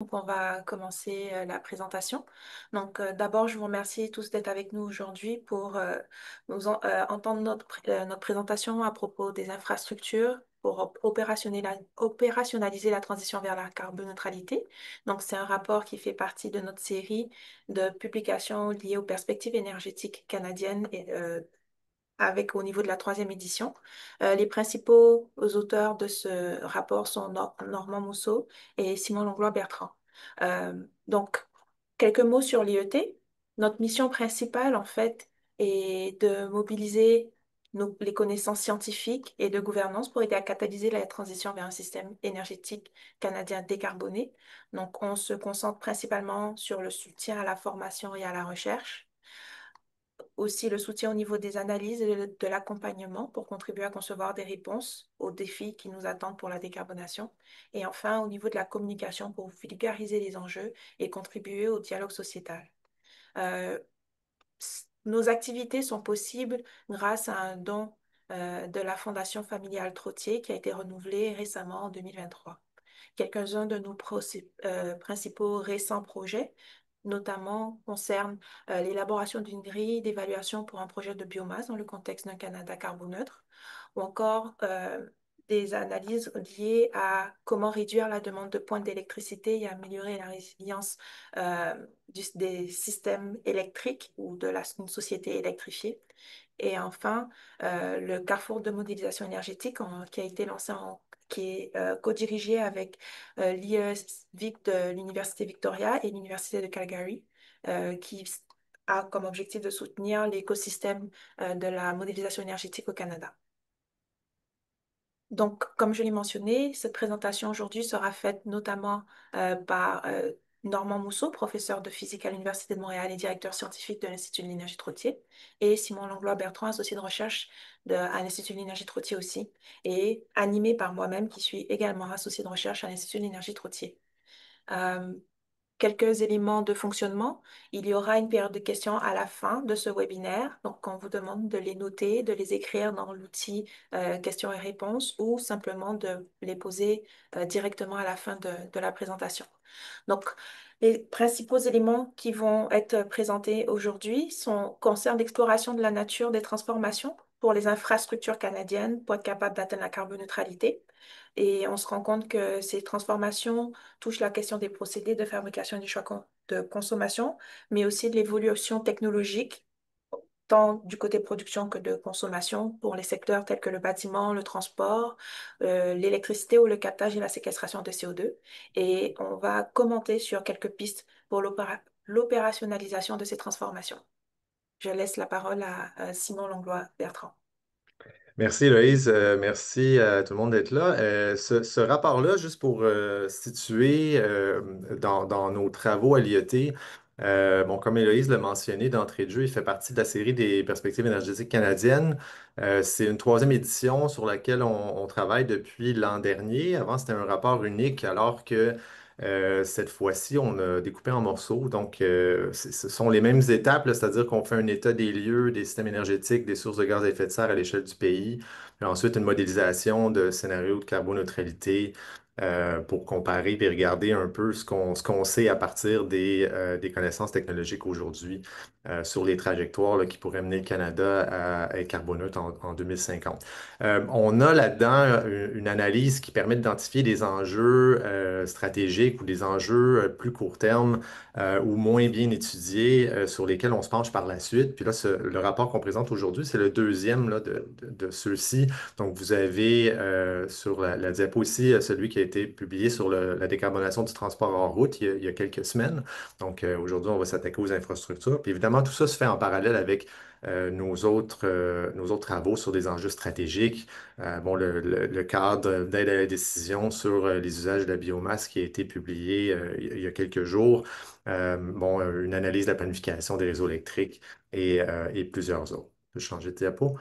Donc, on va commencer la présentation. D'abord, je vous remercie tous d'être avec nous aujourd'hui pour entendre notre présentation à propos des infrastructures pour opérationnaliser la transition vers la carboneutralité. Donc, c'est un rapport qui fait partie de notre série de publications liées aux perspectives énergétiques canadiennes avec au niveau de la troisième édition. Les principaux auteurs de ce rapport sont Normand Mousseau et Simon Langlois-Bertrand. Euh, donc, quelques mots sur l'IET. Notre mission principale, en fait, est de mobiliser les connaissances scientifiques et de gouvernance pour aider à catalyser la transition vers un système énergétique canadien décarboné. Donc, on se concentre principalement sur le soutien à la formation et à la recherche, aussi le soutien au niveau des analyses et de l'accompagnement pour contribuer à concevoir des réponses aux défis qui nous attendent pour la décarbonation. Et enfin, au niveau de la communication pour vulgariser les enjeux et contribuer au dialogue sociétal. Euh, Nos activités sont possibles grâce à un don de la Fondation familiale Trottier qui a été renouvelé récemment en 2023. Quelques-uns de nos principaux récents projets, notamment, concernent l'élaboration d'une grille d'évaluation pour un projet de biomasse dans le contexte d'un Canada carboneutre, ou encore des analyses liées à comment réduire la demande de pointes d'électricité et améliorer la résilience euh, des systèmes électriques ou une société électrifiée. Et enfin, le carrefour de modélisation énergétique qui a été qui est co-dirigé avec l'IESVIC de l'Université Victoria et l'Université de Calgary, qui a comme objectif de soutenir l'écosystème de la modélisation énergétique au Canada. Donc, comme je l'ai mentionné, cette présentation aujourd'hui sera faite notamment par Normand Mousseau, professeur de physique à l'Université de Montréal et directeur scientifique de l'Institut de l'énergie Trottier, et Simon Langlois-Bertrand, associé de recherche à l'Institut de l'énergie Trottier aussi, et animé par moi-même, qui suis également associé de recherche à l'Institut de l'énergie Trottier. Euh, Quelques éléments de fonctionnement. Il y aura une période de questions à la fin de ce webinaire. Donc, on vous demande de les noter, de les écrire dans l'outil questions et réponses ou simplement de les poser directement à la fin de la présentation. Donc, les principaux éléments qui vont être présentés aujourd'hui concernent l'exploration de la nature des transformations pour les infrastructures canadiennes pour être capables d'atteindre la carboneutralité. Et on se rend compte que ces transformations touchent la question des procédés de fabrication et du choix de consommation, mais aussi de l'évolution technologique, tant du côté production que de consommation pour les secteurs tels que le bâtiment, le transport, l'électricité ou le captage et la séquestration de CO2. Et on va commenter sur quelques pistes pour l'opérationnalisation de ces transformations. Je laisse la parole à Simon Langlois-Bertrand. Merci Loïse. Merci à tout le monde d'être là. Ce rapport-là, juste pour situer dans nos travaux à l'IET, bon, comme Héloïse l'a mentionné d'entrée de jeu, il fait partie de la série des perspectives énergétiques canadiennes. C'est une troisième édition sur laquelle on travaille depuis l'an dernier. Avant, c'était un rapport unique, alors que cette fois-ci, on a découpé en morceaux. Donc, ce sont les mêmes étapes, là, c'est-à-dire qu'on fait un état des lieux, des systèmes énergétiques, des sources de gaz à effet de serre à l'échelle du pays. Puis ensuite, une modélisation de scénarios de carboneutralité pour comparer et regarder un peu ce qu'on sait à partir des connaissances technologiques aujourd'hui sur les trajectoires là, qui pourraient mener le Canada à être carboneutre en 2050. On a là-dedans une analyse qui permet d'identifier des enjeux stratégiques ou des enjeux plus court terme ou moins bien étudiés sur lesquels on se penche par la suite. Puis là, le rapport qu'on présente aujourd'hui, c'est le deuxième là, de ceux-ci. Donc, vous avez sur la diapo ici celui qui a été publié sur la décarbonation du transport en route il y a quelques semaines. Donc, aujourd'hui, on va s'attaquer aux infrastructures. Puis évidemment, tout ça se fait en parallèle avec nos autres travaux sur des enjeux stratégiques. Bon, le cadre d'aide à la décision sur les usages de la biomasse qui a été publié il y a quelques jours. Bon, une analyse de la planification des réseaux électriques et plusieurs autres. Je peux changer de diapo.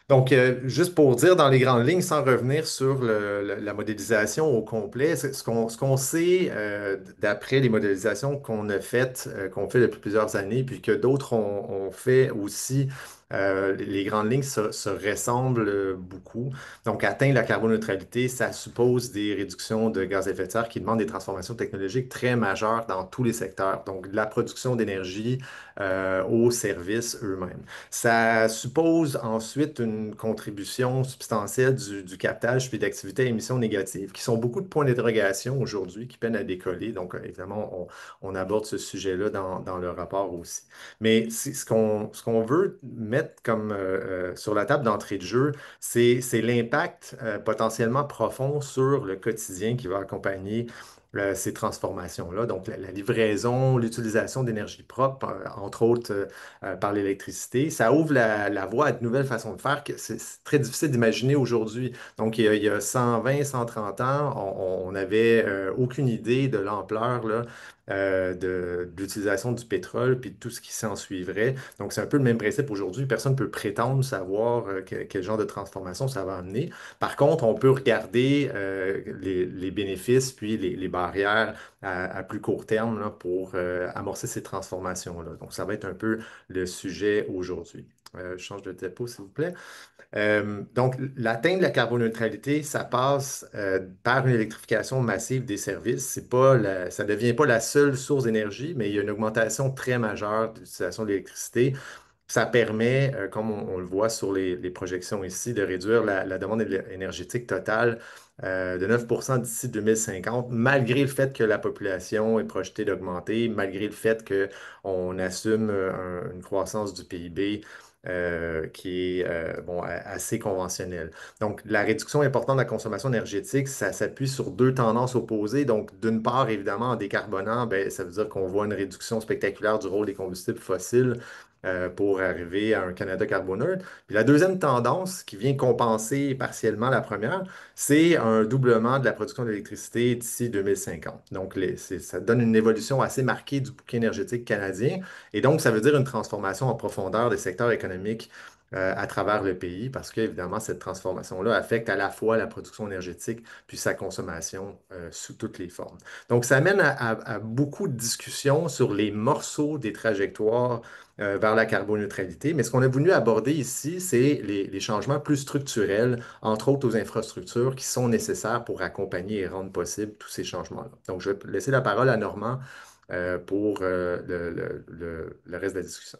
Donc, juste pour dire dans les grandes lignes, sans revenir sur la modélisation au complet, ce qu'on sait d'après les modélisations qu'on a faites, qu'on fait depuis plusieurs années, puis que d'autres ont fait aussi Les grandes lignes se ressemblent beaucoup. Donc, atteindre la carboneutralité, ça suppose des réductions de gaz à effet de serre qui demandent des transformations technologiques très majeures dans tous les secteurs. Donc, de la production d'énergie aux services eux-mêmes. Ça suppose ensuite une contribution substantielle du captage puis d'activités à émissions négatives, qui sont beaucoup de points d'interrogation aujourd'hui, qui peinent à décoller. Donc, évidemment, on aborde ce sujet-là dans le rapport aussi. Mais ce qu'on veut mettre comme sur la table d'entrée de jeu, c'est l'impact potentiellement profond sur le quotidien qui va accompagner ces transformations-là. Donc, la livraison, l'utilisation d'énergie propre, entre autres par l'électricité, ça ouvre la voie à de nouvelles façons de faire que c'est très difficile d'imaginer aujourd'hui. Donc, il y a 120, 130 ans, on n'avait aucune idée de l'ampleur là, de l'utilisation du pétrole puis de tout ce qui s'en suivrait. Donc, c'est un peu le même principe aujourd'hui. Personne ne peut prétendre savoir quel genre de transformation ça va amener. Par contre, on peut regarder les bénéfices puis les barrières à plus court terme là, pour amorcer ces transformations-là. Donc, ça va être un peu le sujet aujourd'hui. Je change de diapo, s'il vous plaît. Donc, l'atteinte de la carboneutralité, ça passe par une électrification massive des services. Ça ne devient pas la seule source d'énergie, mais il y a une augmentation très majeure de l'utilisation de l'électricité. Ça permet, comme on le voit sur les projections ici, de réduire la demande énergétique totale de 9% d'ici 2050, malgré le fait que la population est projetée d'augmenter, malgré le fait qu'on assume une croissance du PIB qui est bon, assez conventionnelle. Donc, la réduction importante de la consommation énergétique, ça s'appuie sur deux tendances opposées. Donc, d'une part, évidemment, en décarbonant, ben, ça veut dire qu'on voit une réduction spectaculaire du rôle des combustibles fossiles pour arriver à un Canada carboneutre. Puis la deuxième tendance qui vient compenser partiellement la première, c'est un doublement de la production d'électricité d'ici 2050. Donc, ça donne une évolution assez marquée du bouquet énergétique canadien. Et donc, ça veut dire une transformation en profondeur des secteurs économiques à travers le pays, parce qu'évidemment, cette transformation-là affecte à la fois la production énergétique puis sa consommation sous toutes les formes. Donc, ça amène à beaucoup de discussions sur les morceaux des trajectoires vers la carboneutralité. Mais ce qu'on a voulu aborder ici, c'est les changements plus structurels, entre autres aux infrastructures qui sont nécessaires pour accompagner et rendre possible tous ces changements-là. Donc, je vais laisser la parole à Normand pour le reste de la discussion.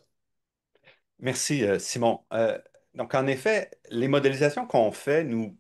Merci, Simon. Donc, en effet, les modélisations qu'on fait nous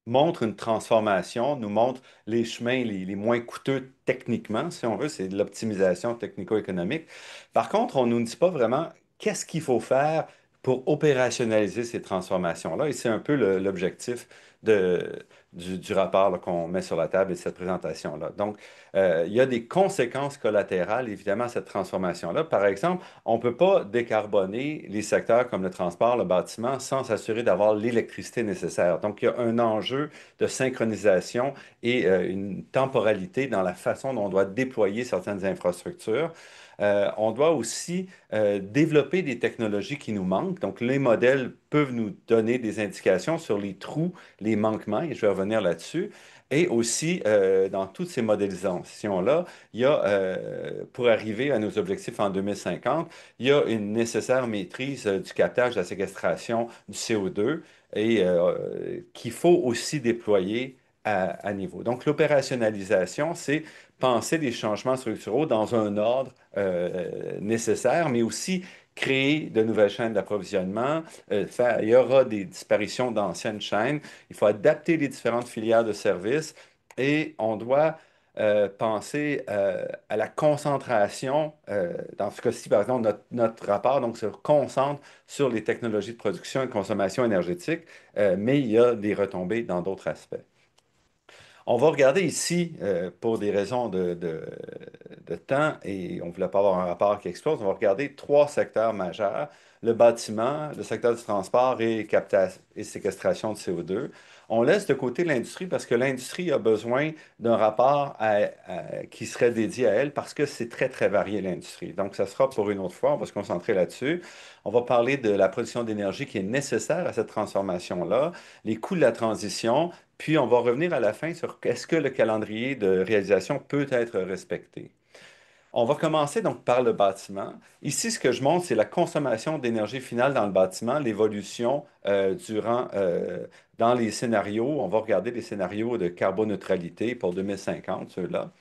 montrent une transformation, nous montrent les chemins les moins coûteux techniquement, si on veut, c'est de l'optimisation technico-économique. Par contre, on ne nous dit pas vraiment qu'est-ce qu'il faut faire pour opérationnaliser ces transformations-là, et c'est un peu l'objectif du rapport là, qu'on met sur la table et de cette présentation-là. Donc, il y a des conséquences collatérales, évidemment, à cette transformation-là. Par exemple, on ne peut pas décarboner les secteurs comme le transport, le bâtiment, sans s'assurer d'avoir l'électricité nécessaire. Donc, il y a un enjeu de synchronisation et une temporalité dans la façon dont on doit déployer certaines infrastructures. On doit aussi développer des technologies qui nous manquent. Donc, les modèles peuvent nous donner des indications sur les trous, les manquements, et je vais revenir là-dessus. Et aussi, dans toutes ces modélisations-là, il y a, pour arriver à nos objectifs en 2050, il y a une nécessaire maîtrise du captage, de la séquestration du CO2 et qu'il faut aussi déployer à niveau. Donc, l'opérationnalisation, c'est penser des changements structuraux dans un ordre nécessaire, mais aussi créer de nouvelles chaînes d'approvisionnement. Il y aura des disparitions d'anciennes chaînes. Il faut adapter les différentes filières de services et on doit penser à la concentration. Dans ce cas-ci, par exemple, notre rapport donc, se concentre sur les technologies de production et de consommation énergétique, mais il y a des retombées dans d'autres aspects. On va regarder ici, pour des raisons de temps, et on ne voulait pas avoir un rapport qui explose, on va regarder trois secteurs majeurs, le bâtiment, le secteur du transport et captation et séquestration de CO2. On laisse de côté l'industrie parce que l'industrie a besoin d'un rapport qui serait dédié à elle parce que c'est très, très varié l'industrie. Donc, ça sera pour une autre fois, on va se concentrer là-dessus. On va parler de la production d'énergie qui est nécessaire à cette transformation-là, les coûts de la transition, puis on va revenir à la fin sur est-ce que le calendrier de réalisation peut être respecté. On va commencer donc par le bâtiment. Ici, ce que je montre, c'est la consommation d'énergie finale dans le bâtiment, l'évolution dans les scénarios. On va regarder les scénarios de carboneutralité pour 2050, ceux-là.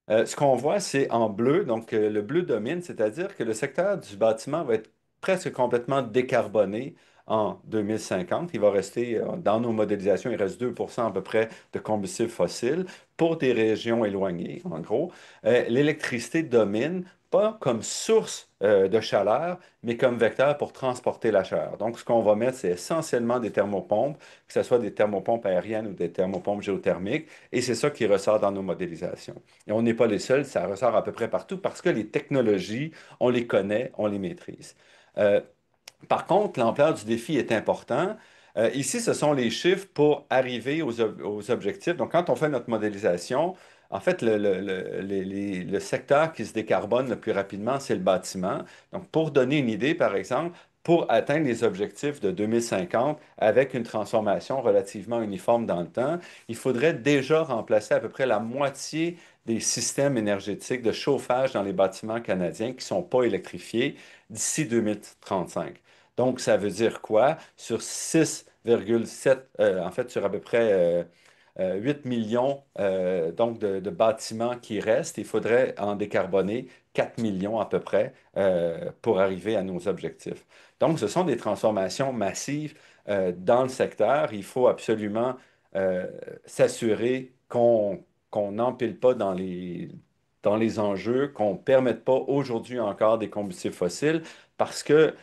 Ce qu'on voit, c'est en bleu, donc le bleu domine, c'est-à-dire que le secteur du bâtiment va être presque complètement décarboné en 2050. Il va rester, dans nos modélisations, il reste 2% à peu près de combustibles fossiles pour des régions éloignées, en gros. L'électricité domine, pas comme source de chaleur, mais comme vecteur pour transporter la chaleur. Donc, ce qu'on va mettre, c'est essentiellement des thermopompes, que ce soit des thermopompes aériennes ou des thermopompes géothermiques, et c'est ça qui ressort dans nos modélisations. Et on n'est pas les seuls, ça ressort à peu près partout parce que les technologies, on les connaît, on les maîtrise. Euh, Par contre, l'ampleur du défi est important. Ici, ce sont les chiffres pour arriver aux objectifs. Donc, quand on fait notre modélisation, en fait, le secteur qui se décarbone le plus rapidement, c'est le bâtiment. Donc, pour donner une idée, par exemple, pour atteindre les objectifs de 2050 avec une transformation relativement uniforme dans le temps, il faudrait déjà remplacer à peu près la moitié des systèmes énergétiques de chauffage dans les bâtiments canadiens qui ne sont pas électrifiés d'ici 2035. Donc, ça veut dire quoi? Sur 6,7, en fait, sur à peu près 8 millions donc de bâtiments qui restent, il faudrait en décarboner 4 millions à peu près pour arriver à nos objectifs. Donc, ce sont des transformations massives dans le secteur. Il faut absolument euh, s'assurer qu'on n'empile pas dans les enjeux, qu'on ne permette pas aujourd'hui encore des combustibles fossiles parce que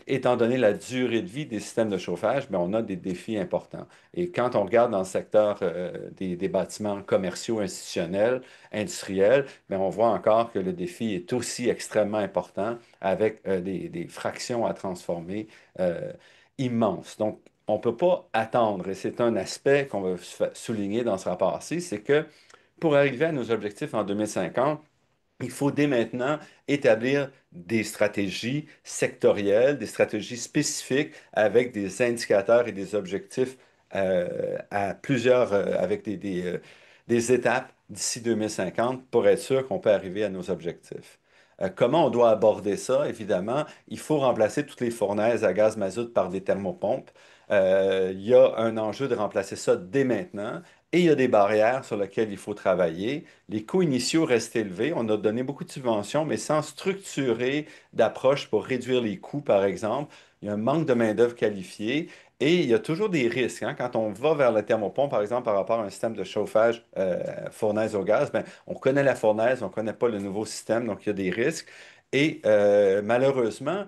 étant donné la durée de vie des systèmes de chauffage, mais on a des défis importants. Et quand on regarde dans le secteur des bâtiments commerciaux, institutionnels, industriels, mais on voit encore que le défi est aussi extrêmement important avec des fractions à transformer immenses. Donc, on ne peut pas attendre, et c'est un aspect qu'on va souligner dans ce rapport-ci, c'est que pour arriver à nos objectifs en 2050, il faut dès maintenant établir des stratégies sectorielles, des stratégies spécifiques avec des indicateurs et des objectifs avec des étapes d'ici 2050 pour être sûr qu'on peut arriver à nos objectifs. Comment on doit aborder ça? Évidemment, il faut remplacer toutes les fournaises à gaz mazout par des thermopompes. Il y a un enjeu de remplacer ça dès maintenant et il y a des barrières sur lesquelles il faut travailler. Les coûts initiaux restent élevés. On a donné beaucoup de subventions, mais sans structurer d'approche pour réduire les coûts, par exemple. Il y a un manque de main-d'œuvre qualifiée et il y a toujours des risques, hein. Quand on va vers le thermopompe, par exemple, par rapport à un système de chauffage fournaise au gaz, ben, on connaît la fournaise, on ne connaît pas le nouveau système, donc il y a des risques. Et malheureusement,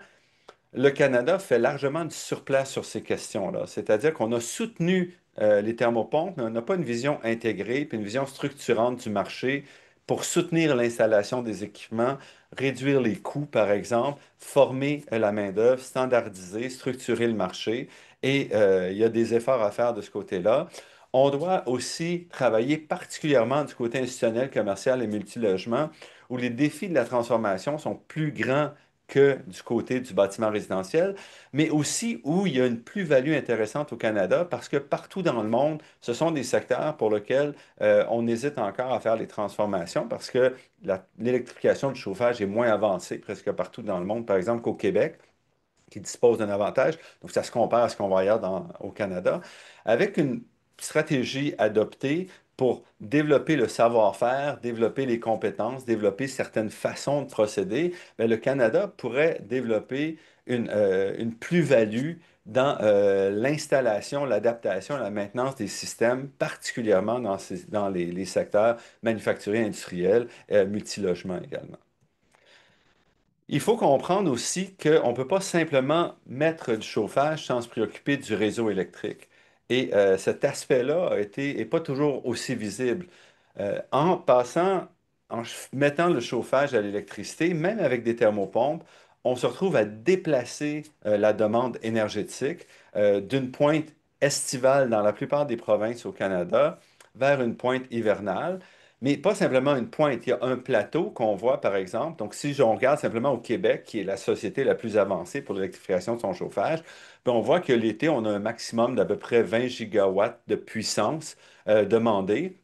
le Canada fait largement du surplace sur ces questions-là. C'est-à-dire qu'on a soutenu les thermopompes, mais on n'a pas une vision intégrée puis une vision structurante du marché pour soutenir l'installation des équipements, réduire les coûts, par exemple, former la main-d'œuvre, standardiser, structurer le marché. Et il y a des efforts à faire de ce côté-là. On doit aussi travailler particulièrement du côté institutionnel, commercial et multilogement, où les défis de la transformation sont plus grands que du côté du bâtiment résidentiel, mais aussi où il y a une plus-value intéressante au Canada parce que partout dans le monde, ce sont des secteurs pour lesquels on hésite encore à faire les transformations parce que l'électrification du chauffage est moins avancée presque partout dans le monde, par exemple qu'au Québec qui dispose d'un avantage. Donc, ça se compare à ce qu'on va ailleurs au Canada, avec une stratégie adoptée pour développer le savoir-faire, développer les compétences, développer certaines façons de procéder. Bien, le Canada pourrait développer une plus-value dans l'installation, l'adaptation, la maintenance des systèmes, particulièrement dans les secteurs manufacturiers, industriels, multilogement également. Il faut comprendre aussi qu'on ne peut pas simplement mettre du chauffage sans se préoccuper du réseau électrique. Et cet aspect-là est pas toujours aussi visible. En passant, mettant le chauffage à l'électricité, même avec des thermopompes, on se retrouve à déplacer la demande énergétique d'une pointe estivale dans la plupart des provinces au Canada vers une pointe hivernale. Mais pas simplement une pointe, il y a un plateau qu'on voit, par exemple. Donc, si on regarde simplement au Québec, qui est la société la plus avancée pour l'électrification de son chauffage, ben, on voit que l'été, on a un maximum d'à peu près 20 gigawatts de puissance demandée.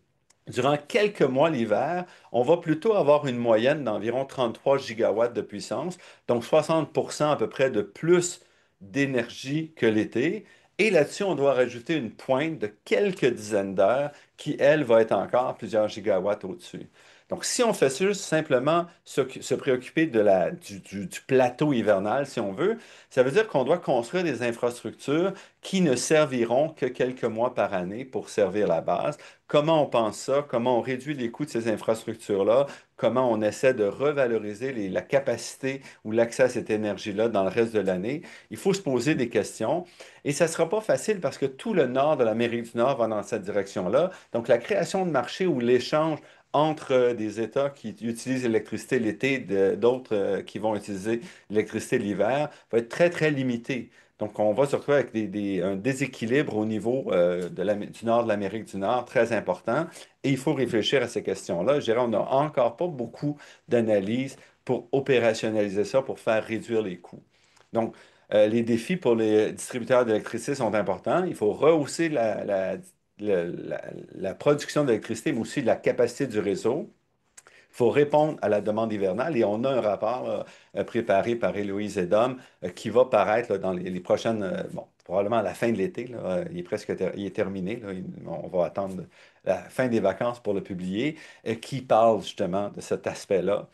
durant quelques mois l'hiver, on va plutôt avoir une moyenne d'environ 33 gigawatts de puissance, donc 60% à peu près de plus d'énergie que l'été. Et là-dessus, on doit rajouter une pointe de quelques dizaines d'heures qui, elle, va être encore plusieurs gigawatts au-dessus. Donc, si on fait juste simplement se préoccuper du plateau hivernal, si on veut, ça veut dire qu'on doit construire des infrastructures qui ne serviront que quelques mois par année pour servir la base. Comment on pense ça? Comment on réduit les coûts de ces infrastructures-là? Comment on essaie de revaloriser la capacité ou l'accès à cette énergie-là dans le reste de l'année? Il faut se poser des questions. Et ça ne sera pas facile parce que tout le nord de l'Amérique du Nord va dans cette direction-là. Donc, la création de marchés ou l'échange entre des États qui utilisent l'électricité l'été, d'autres qui vont utiliser l'électricité l'hiver, va être très, très limité. Donc, on va se retrouver avec un déséquilibre au niveau du nord de l'Amérique du Nord très important. Et il faut réfléchir à ces questions-là. Je dirais, on n'a encore pas beaucoup d'analyses pour opérationnaliser ça, pour faire réduire les coûts. Donc, les défis pour les distributeurs d'électricité sont importants. Il faut rehausser la production d'électricité, mais aussi la capacité du réseau. Il faut répondre à la demande hivernale et on a un rapport là, préparé par Héloïse Edom qui va paraître là, dans les prochaines, bon, probablement à la fin de l'été. Là, il est presque il est terminé. Là, on va attendre la fin des vacances pour le publier, qui parle justement de cet aspect-là.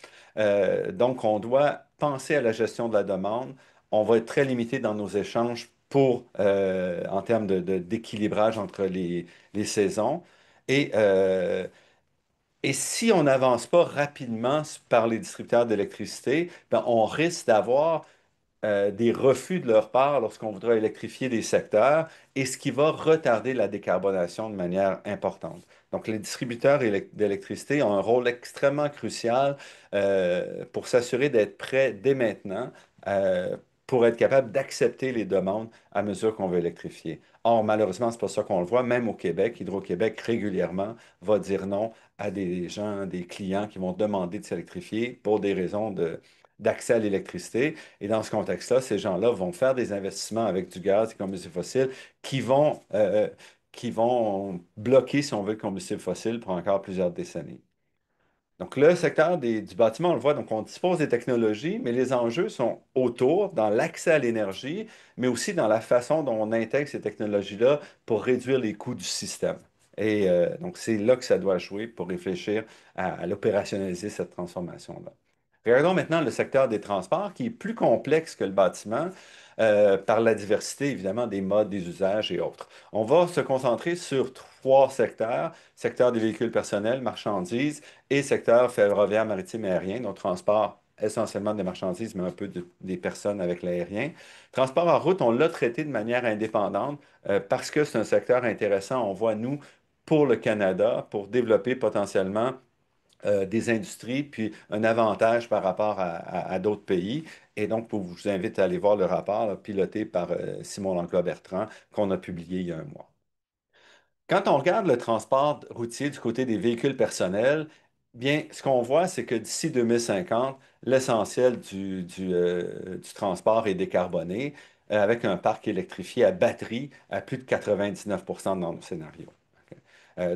Donc, on doit penser à la gestion de la demande. On va être très limité dans nos échanges en termes d'équilibrage entre les saisons. Et et si on n'avance pas rapidement par les distributeurs d'électricité, ben, on risque d'avoir des refus de leur part lorsqu'on voudra électrifier des secteurs, et ce qui va retarder la décarbonation de manière importante. Donc, les distributeurs d'électricité ont un rôle extrêmement crucial pour s'assurer d'être prêts dès maintenant euh, pour être capable d'accepter les demandes à mesure qu'on veut électrifier. Or, malheureusement, c'est pas ça qu'on le voit. Même au Québec, Hydro-Québec régulièrement va dire non à des gens, des clients qui vont demander de s'électrifier pour des raisons d'accès à l'électricité. Et dans ce contexte-là, ces gens-là vont faire des investissements avec du gaz et combustibles fossiles qui qui vont bloquer, si on veut, le combustible fossile pour encore plusieurs décennies. Donc, le secteur du bâtiment, on le voit, donc on dispose des technologies, mais les enjeux sont autour, dans l'accès à l'énergie, mais aussi dans la façon dont on intègre ces technologies-là pour réduire les coûts du système. Et donc, c'est là que ça doit jouer pour réfléchir à l'opérationnaliser, cette transformation-là. Regardons maintenant le secteur des transports, qui est plus complexe que le bâtiment, par la diversité, évidemment, des modes, des usages et autres. On va se concentrer sur trois secteurs: secteur des véhicules personnels, marchandises, et secteur ferroviaire, maritime et aérien, donc transport essentiellement des marchandises, mais un peu des personnes avec l'aérien. Transport en route, on l'a traité de manière indépendante parce que c'est un secteur intéressant, on voit, nous, pour le Canada, pour développer potentiellement des industries, puis un avantage par rapport à d'autres pays. Et donc, je vous invite à aller voir le rapport là, piloté par Simon Langlois-Bertrand qu'on a publié il y a un mois. Quand on regarde le transport routier du côté des véhicules personnels, bien, ce qu'on voit, c'est que d'ici 2050, l'essentiel du transport est décarboné, avec un parc électrifié à batterie à plus de 99% dans nos scénarios. OK?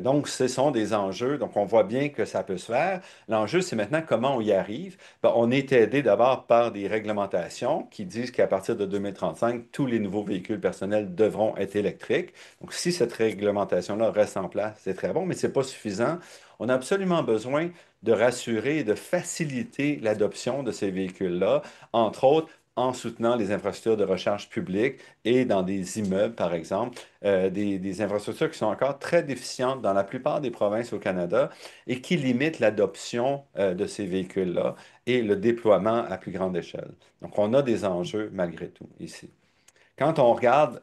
Donc, ce sont des enjeux. Donc, on voit bien que ça peut se faire. L'enjeu, c'est maintenant comment on y arrive. Ben, on est aidé d'abord par des réglementations qui disent qu'à partir de 2035, tous les nouveaux véhicules personnels devront être électriques. Donc, si cette réglementation-là reste en place, c'est très bon, mais ce n'est pas suffisant. On a absolument besoin de rassurer et de faciliter l'adoption de ces véhicules-là, entre autres en soutenant les infrastructures de recharge publiques et dans des immeubles, par exemple, des infrastructures qui sont encore très déficientes dans la plupart des provinces au Canada et qui limitent l'adoption de ces véhicules-là et le déploiement à plus grande échelle. Donc, on a des enjeux malgré tout ici. Quand on regarde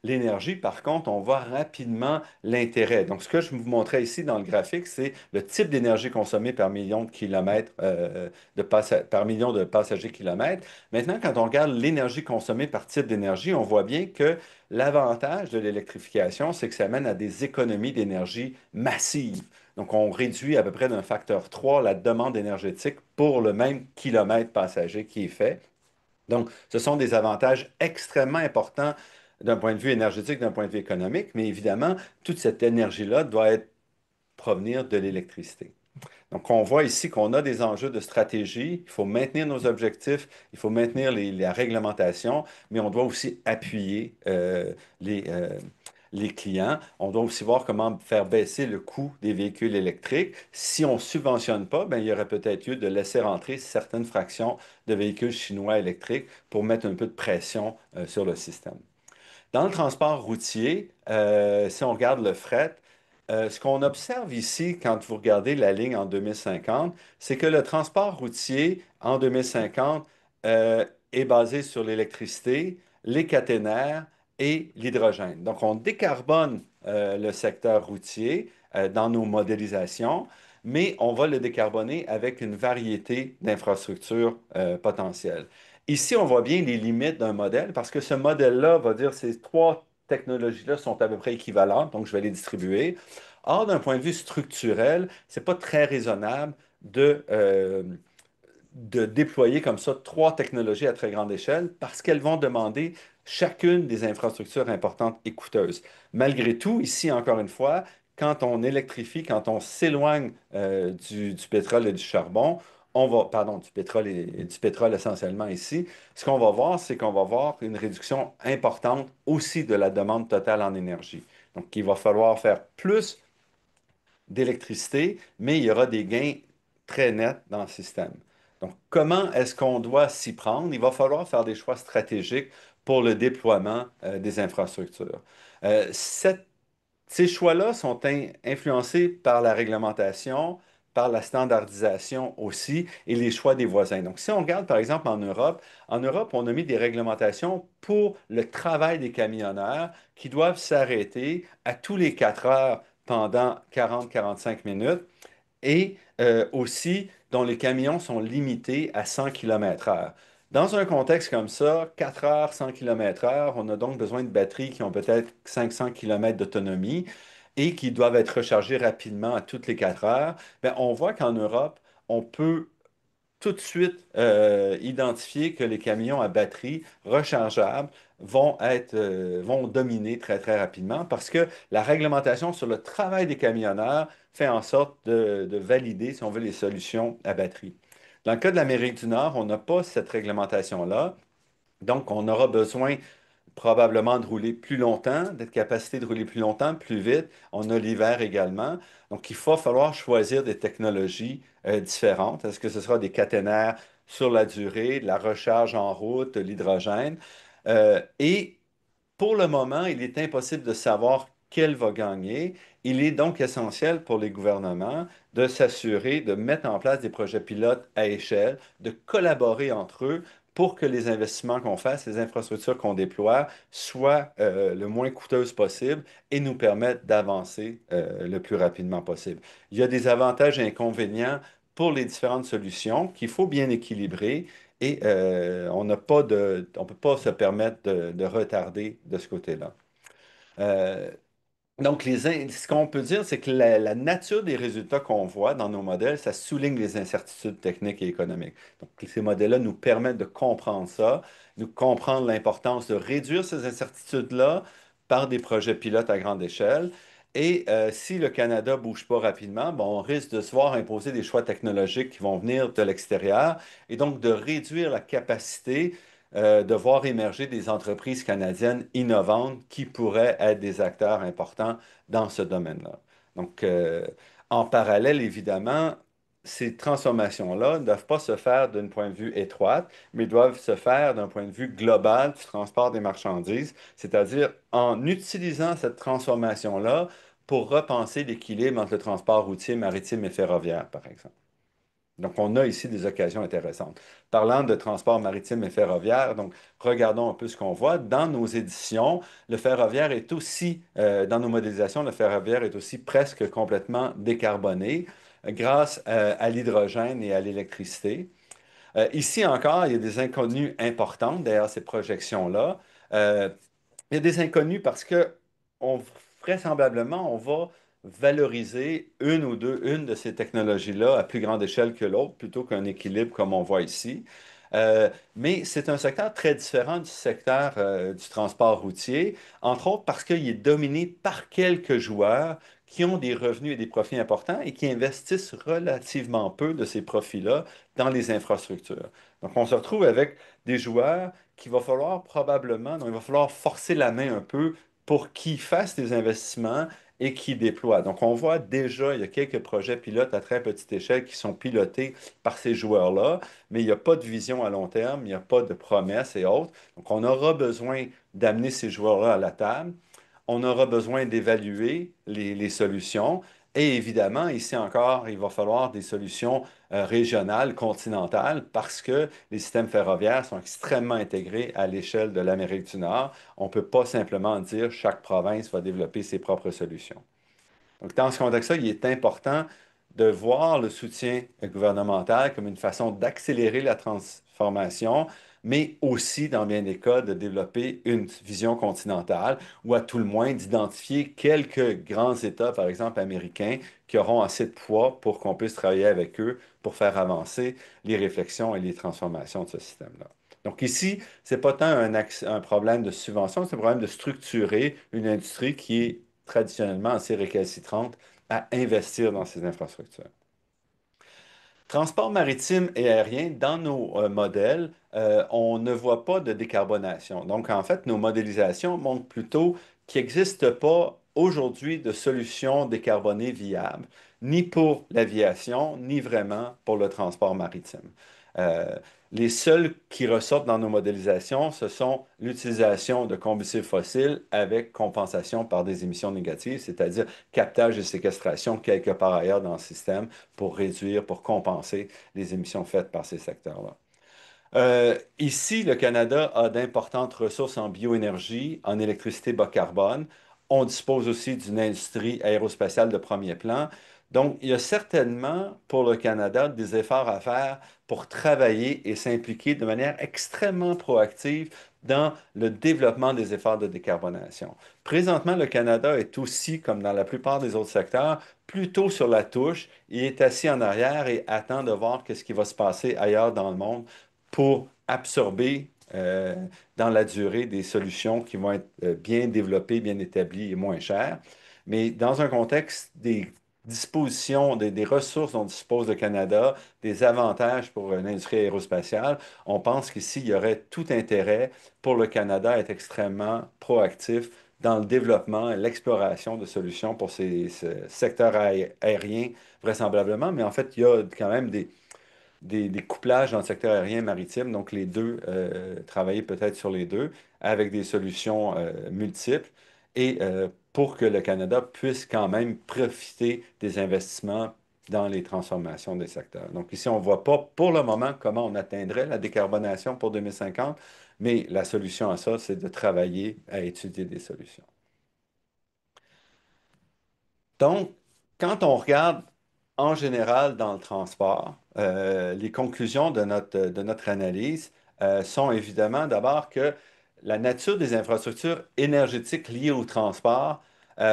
l'énergie, par contre, on voit rapidement l'intérêt. Donc, ce que je vous montrais ici dans le graphique, c'est le type d'énergie consommée par million de kilomètres, par million de passagers kilomètres. Maintenant, quand on regarde l'énergie consommée par type d'énergie, on voit bien que l'avantage de l'électrification, c'est que ça mène à des économies d'énergie massives. Donc, on réduit à peu près d'un facteur 3 la demande énergétique pour le même kilomètre passager qui est fait. Donc, ce sont des avantages extrêmement importants d'un point de vue énergétique, d'un point de vue économique, mais évidemment, toute cette énergie-là doit être provenir de l'électricité. Donc, on voit ici qu'on a des enjeux de stratégie. Il faut maintenir nos objectifs, il faut maintenir la réglementation, mais on doit aussi appuyer les clients. On doit aussi voir comment faire baisser le coût des véhicules électriques. Si on ne subventionne pas, ben, il y aurait peut-être lieu de laisser rentrer certaines fractions de véhicules chinois électriques pour mettre un peu de pression sur le système. Dans le transport routier, si on regarde le fret, ce qu'on observe ici quand vous regardez la ligne en 2050, c'est que le transport routier en 2050 est basé sur l'électricité, les caténaires et l'hydrogène. Donc, on décarbone le secteur routier dans nos modélisations, mais on va le décarboner avec une variété d'infrastructures potentielles. Ici, on voit bien les limites d'un modèle parce que ce modèle-là va dire ces trois technologies-là sont à peu près équivalentes, donc je vais les distribuer. Or, d'un point de vue structurel, c'est pas très raisonnable de déployer comme ça trois technologies à très grande échelle parce qu'elles vont demander chacune des infrastructures importantes et coûteuses. Malgré tout, ici, encore une fois, quand on électrifie, quand on s'éloigne du pétrole et du charbon, pardon, du pétrole et du pétrole essentiellement ici, ce qu'on va voir, c'est qu'on va voir une réduction importante aussi de la demande totale en énergie. Donc, il va falloir faire plus d'électricité, mais il y aura des gains très nets dans le système. Donc, comment est-ce qu'on doit s'y prendre? Il va falloir faire des choix stratégiques pour le déploiement des infrastructures. Cette ces choix-là sont influencés par la réglementation, par la standardisation aussi et les choix des voisins. Donc, si on regarde par exemple en Europe, on a mis des réglementations pour le travail des camionneurs qui doivent s'arrêter à tous les 4 heures pendant 40-45 minutes et aussi dont les camions sont limités à 100 km/h. Dans un contexte comme ça, 4 heures, 100 km/h, on a donc besoin de batteries qui ont peut-être 500 km d'autonomie et qui doivent être rechargées rapidement à toutes les 4 heures. Bien, on voit qu'en Europe, on peut tout de suite identifier que les camions à batterie rechargeables vont dominer très, très rapidement parce que la réglementation sur le travail des camionneurs fait en sorte de valider, si on veut, les solutions à batterie. Dans le cas de l'Amérique du Nord, on n'a pas cette réglementation-là. Donc, on aura besoin probablement de rouler plus longtemps, d'être capacité de rouler plus longtemps, plus vite. On a l'hiver également. Donc, il va falloir choisir des technologies différentes. Est-ce que ce sera des caténaires sur la durée, de la recharge en route, de l'hydrogène? Et pour le moment, il est impossible de savoir quel va gagner. Il est donc essentiel pour les gouvernements de s'assurer de mettre en place des projets pilotes à échelle, de collaborer entre eux pour que les investissements qu'on fasse, les infrastructures qu'on déploie, soient le moins coûteuses possible et nous permettent d'avancer le plus rapidement possible. Il y a des avantages et inconvénients pour les différentes solutions qu'il faut bien équilibrer et on ne peut pas se permettre de retarder de ce côté-là. Euh, donc, ce qu'on peut dire, c'est que la nature des résultats qu'on voit dans nos modèles, ça souligne les incertitudes techniques et économiques. Donc, ces modèles-là nous permettent de comprendre ça, nous comprendre l'importance de réduire ces incertitudes-là par des projets pilotes à grande échelle. Et si le Canada ne bouge pas rapidement, bon, on risque de se voir imposer des choix technologiques qui vont venir de l'extérieur et donc de réduire la capacité de voir émerger des entreprises canadiennes innovantes qui pourraient être des acteurs importants dans ce domaine-là. Donc, en parallèle, évidemment, ces transformations-là ne doivent pas se faire d'un point de vue étroit, mais doivent se faire d'un point de vue global du transport des marchandises, c'est-à-dire en utilisant cette transformation-là pour repenser l'équilibre entre le transport routier, maritime et ferroviaire, par exemple. Donc, on a ici des occasions intéressantes. Parlant de transport maritime et ferroviaire, donc regardons un peu ce qu'on voit. Dans nos éditions, le ferroviaire est aussi, dans nos modélisations, le ferroviaire est aussi presque complètement décarboné grâce à l'hydrogène et à l'électricité. Ici encore, il y a des inconnues importantes derrière ces projections-là. Euh, il y a des inconnus parce que vraisemblablement, on va valoriser une de ces technologies-là à plus grande échelle que l'autre, plutôt qu'un équilibre comme on voit ici. Mais c'est un secteur très différent du secteur du transport routier, entre autres parce qu'il est dominé par quelques joueurs qui ont des revenus et des profits importants et qui investissent relativement peu de ces profits-là dans les infrastructures. Donc, on se retrouve avec des joueurs qu'il va falloir probablement, donc il va falloir forcer la main un peu pour qu'ils fassent des investissements et qu'ils déploient. Donc, on voit déjà, il y a quelques projets pilotes à très petite échelle qui sont pilotés par ces joueurs-là, mais il n'y a pas de vision à long terme, il n'y a pas de promesses et autres. Donc, on aura besoin d'amener ces joueurs-là à la table. On aura besoin d'évaluer les solutions. Et évidemment, ici encore, il va falloir des solutions régionales, continentales, parce que les systèmes ferroviaires sont extrêmement intégrés à l'échelle de l'Amérique du Nord. On ne peut pas simplement dire chaque province va développer ses propres solutions. Donc, dans ce contexte-là, il est important de voir le soutien gouvernemental comme une façon d'accélérer la transformation, mais aussi, dans bien des cas, de développer une vision continentale ou à tout le moins d'identifier quelques grands États, par exemple américains, qui auront assez de poids pour qu'on puisse travailler avec eux pour faire avancer les réflexions et les transformations de ce système-là. Donc ici, ce n'est pas tant un problème de subvention, c'est un problème de structurer une industrie qui est traditionnellement assez récalcitrante à investir dans ces infrastructures. Transport maritime et aérien, dans nos modèles, on ne voit pas de décarbonation. Donc, en fait, nos modélisations montrent plutôt qu'il n'existe pas aujourd'hui de solution décarbonée viable, ni pour l'aviation, ni vraiment pour le transport maritime. Euh, les seuls qui ressortent dans nos modélisations, ce sont l'utilisation de combustibles fossiles avec compensation par des émissions négatives, c'est-à-dire captage et séquestration quelque part ailleurs dans le système pour réduire, pour compenser les émissions faites par ces secteurs-là. Ici, le Canada a d'importantes ressources en bioénergie, en électricité bas carbone. On dispose aussi d'une industrie aérospatiale de premier plan. Donc, il y a certainement pour le Canada des efforts à faire pour travailler et s'impliquer de manière extrêmement proactive dans le développement des efforts de décarbonation. Présentement, le Canada est aussi, comme dans la plupart des autres secteurs, plutôt sur la touche. Il est assis en arrière et attend de voir ce qui va se passer ailleurs dans le monde pour absorber dans la durée des solutions qui vont être bien développées, bien établies et moins chères. Mais dans un contexte des dispositions, des ressources dont dispose le Canada, des avantages pour l'industrie aérospatiale, on pense qu'ici, il y aurait tout intérêt pour le Canada à être extrêmement proactif dans le développement et l'exploration de solutions pour ce secteur aérien, vraisemblablement. Mais en fait, il y a quand même des couplages dans le secteur aérien maritime, donc les deux, travailler peut-être sur les deux avec des solutions multiples et pour que le Canada puisse quand même profiter des investissements dans les transformations des secteurs. Donc ici, on ne voit pas pour le moment comment on atteindrait la décarbonation pour 2050, mais la solution à ça, c'est de travailler à étudier des solutions. Donc, quand on regarde en général dans le transport, les conclusions de notre analyse sont évidemment d'abord que la nature des infrastructures énergétiques liées au transport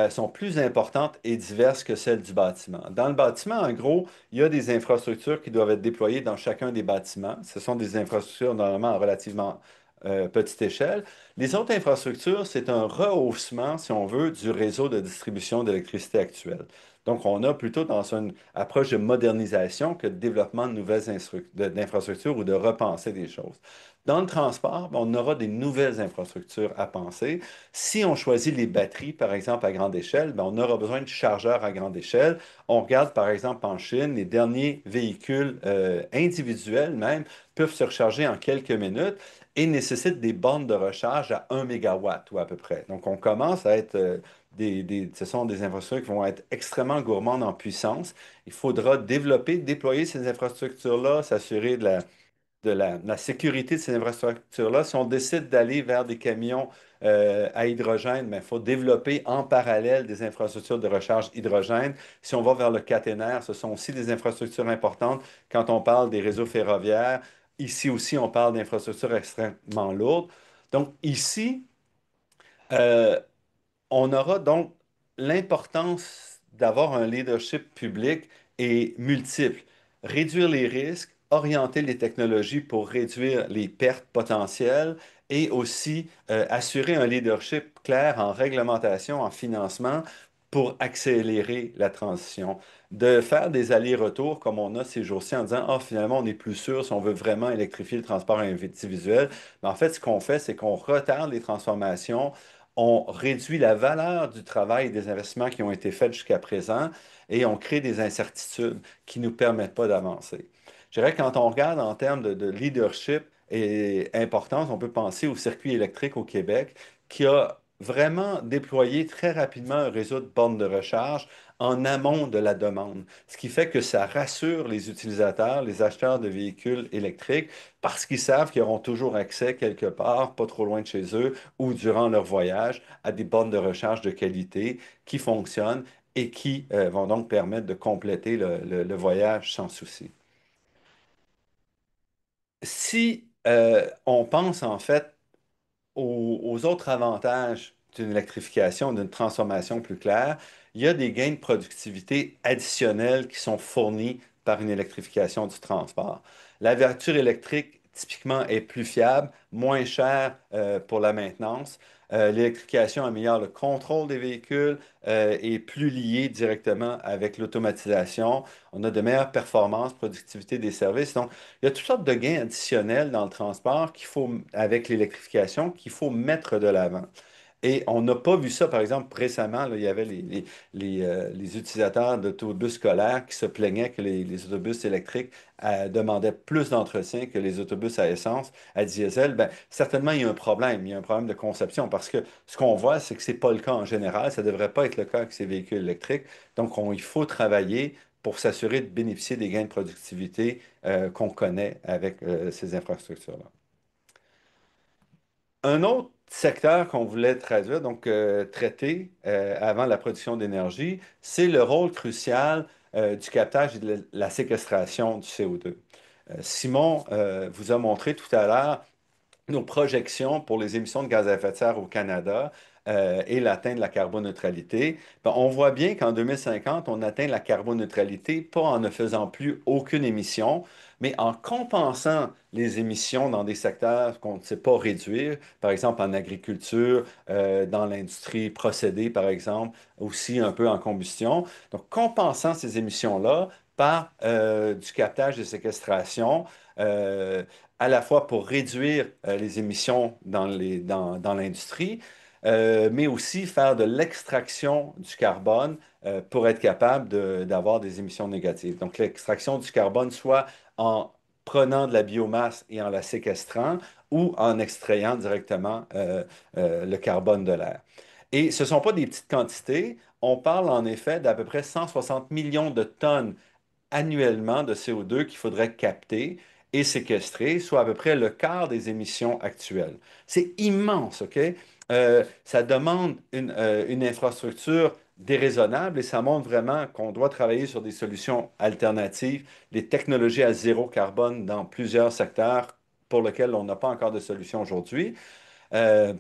sont plus importantes et diverses que celles du bâtiment. Dans le bâtiment, en gros, il y a des infrastructures qui doivent être déployées dans chacun des bâtiments. Ce sont des infrastructures normalement à relativement petite échelle. Les autres infrastructures, c'est un rehaussement, si on veut, du réseau de distribution d'électricité actuel. Donc, on a plutôt dans une approche de modernisation que de développement de nouvelles d'infrastructures ou de repenser des choses. Dans le transport, ben, on aura des nouvelles infrastructures à penser. Si on choisit les batteries, par exemple, à grande échelle, ben, on aura besoin de chargeurs à grande échelle. On regarde, par exemple, en Chine, les derniers véhicules individuels même peuvent se recharger en quelques minutes et nécessite des bornes de recharge à 1 mégawatt ou à peu près. Donc, on commence à être ce sont des infrastructures qui vont être extrêmement gourmandes en puissance. Il faudra développer, déployer ces infrastructures-là, s'assurer la sécurité de ces infrastructures-là. Si on décide d'aller vers des camions à hydrogène, ben, il faut développer en parallèle des infrastructures de recharge hydrogène. Si on va vers le caténaire, ce sont aussi des infrastructures importantes quand on parle des réseaux ferroviaires. Ici aussi, on parle d'infrastructures extrêmement lourdes. Donc ici, euh, on aura donc l'importance d'avoir un leadership public et multiple. Réduire les risques, orienter les technologies pour réduire les pertes potentielles et aussi assurer un leadership clair en réglementation, en financement pour accélérer la transition, de faire des allers-retours comme on a ces jours-ci en disant, ah, finalement, on n'est plus sûr si on veut vraiment électrifier le transport individuel. Mais en fait, ce qu'on fait, c'est qu'on retarde les transformations, on réduit la valeur du travail et des investissements qui ont été faits jusqu'à présent et on crée des incertitudes qui ne nous permettent pas d'avancer. Je dirais que quand on regarde en termes de leadership et importance, on peut penser au circuit électrique au Québec qui a vraiment déployé très rapidement un réseau de bornes de recharge en amont de la demande, ce qui fait que ça rassure les utilisateurs, les acheteurs de véhicules électriques, parce qu'ils savent qu'ils auront toujours accès quelque part, pas trop loin de chez eux, ou durant leur voyage, à des bornes de recharge de qualité qui fonctionnent et qui vont donc permettre de compléter le voyage sans souci. Si on pense en fait aux autres avantages d'une électrification, d'une transformation plus claire, il y a des gains de productivité additionnels qui sont fournis par une électrification du transport. La voiture électrique, typiquement, est plus fiable, moins chère pour la maintenance. L'électrification améliore le contrôle des véhicules et plus liée directement avec l'automatisation. On a de meilleures performances, productivité des services. Donc, il y a toutes sortes de gains additionnels dans le transport avec l'électrification qu'il faut mettre de l'avant. Et on n'a pas vu ça, par exemple, récemment, là, il y avait les utilisateurs d'autobus scolaires qui se plaignaient que les autobus électriques demandaient plus d'entretien que les autobus à essence, à diesel. Ben, certainement, il y a un problème. Il y a un problème de conception parce que ce qu'on voit, c'est que ce n'est pas le cas en général. Ça ne devrait pas être le cas avec ces véhicules électriques. Donc, il faut travailler pour s'assurer de bénéficier des gains de productivité qu'on connaît avec ces infrastructures-là. Un autre secteur qu'on voulait traduire, donc traiter avant la production d'énergie, c'est le rôle crucial du captage et de la séquestration du CO2. Simon vous a montré tout à l'heure nos projections pour les émissions de gaz à effet de serre au Canada et l'atteinte la carboneutralité, ben, on voit bien qu'en 2050, on atteint la carboneutralité pas en ne faisant plus aucune émission, mais en compensant les émissions dans des secteurs qu'on ne sait pas réduire, par exemple en agriculture, dans l'industrie procédée, par exemple, aussi un peu en combustion. Donc, compensant ces émissions-là par du captage et séquestration. euh, à la fois pour réduire les émissions dans l'industrie, mais aussi faire de l'extraction du carbone pour être capable d'avoir des émissions négatives. Donc l'extraction du carbone, soit en prenant de la biomasse et en la séquestrant, ou en extrayant directement le carbone de l'air. Et ce ne sont pas des petites quantités. On parle en effet d'à peu près 160 millions de tonnes annuellement de CO2 qu'il faudrait capter et séquestrer, soit à peu près le quart des émissions actuelles. C'est immense, OK? Ça demande une infrastructure déraisonnable et ça montre vraiment qu'on doit travailler sur des solutions alternatives, des technologies à zéro carbone dans plusieurs secteurs pour lesquels on n'a pas encore de solution aujourd'hui. Euh,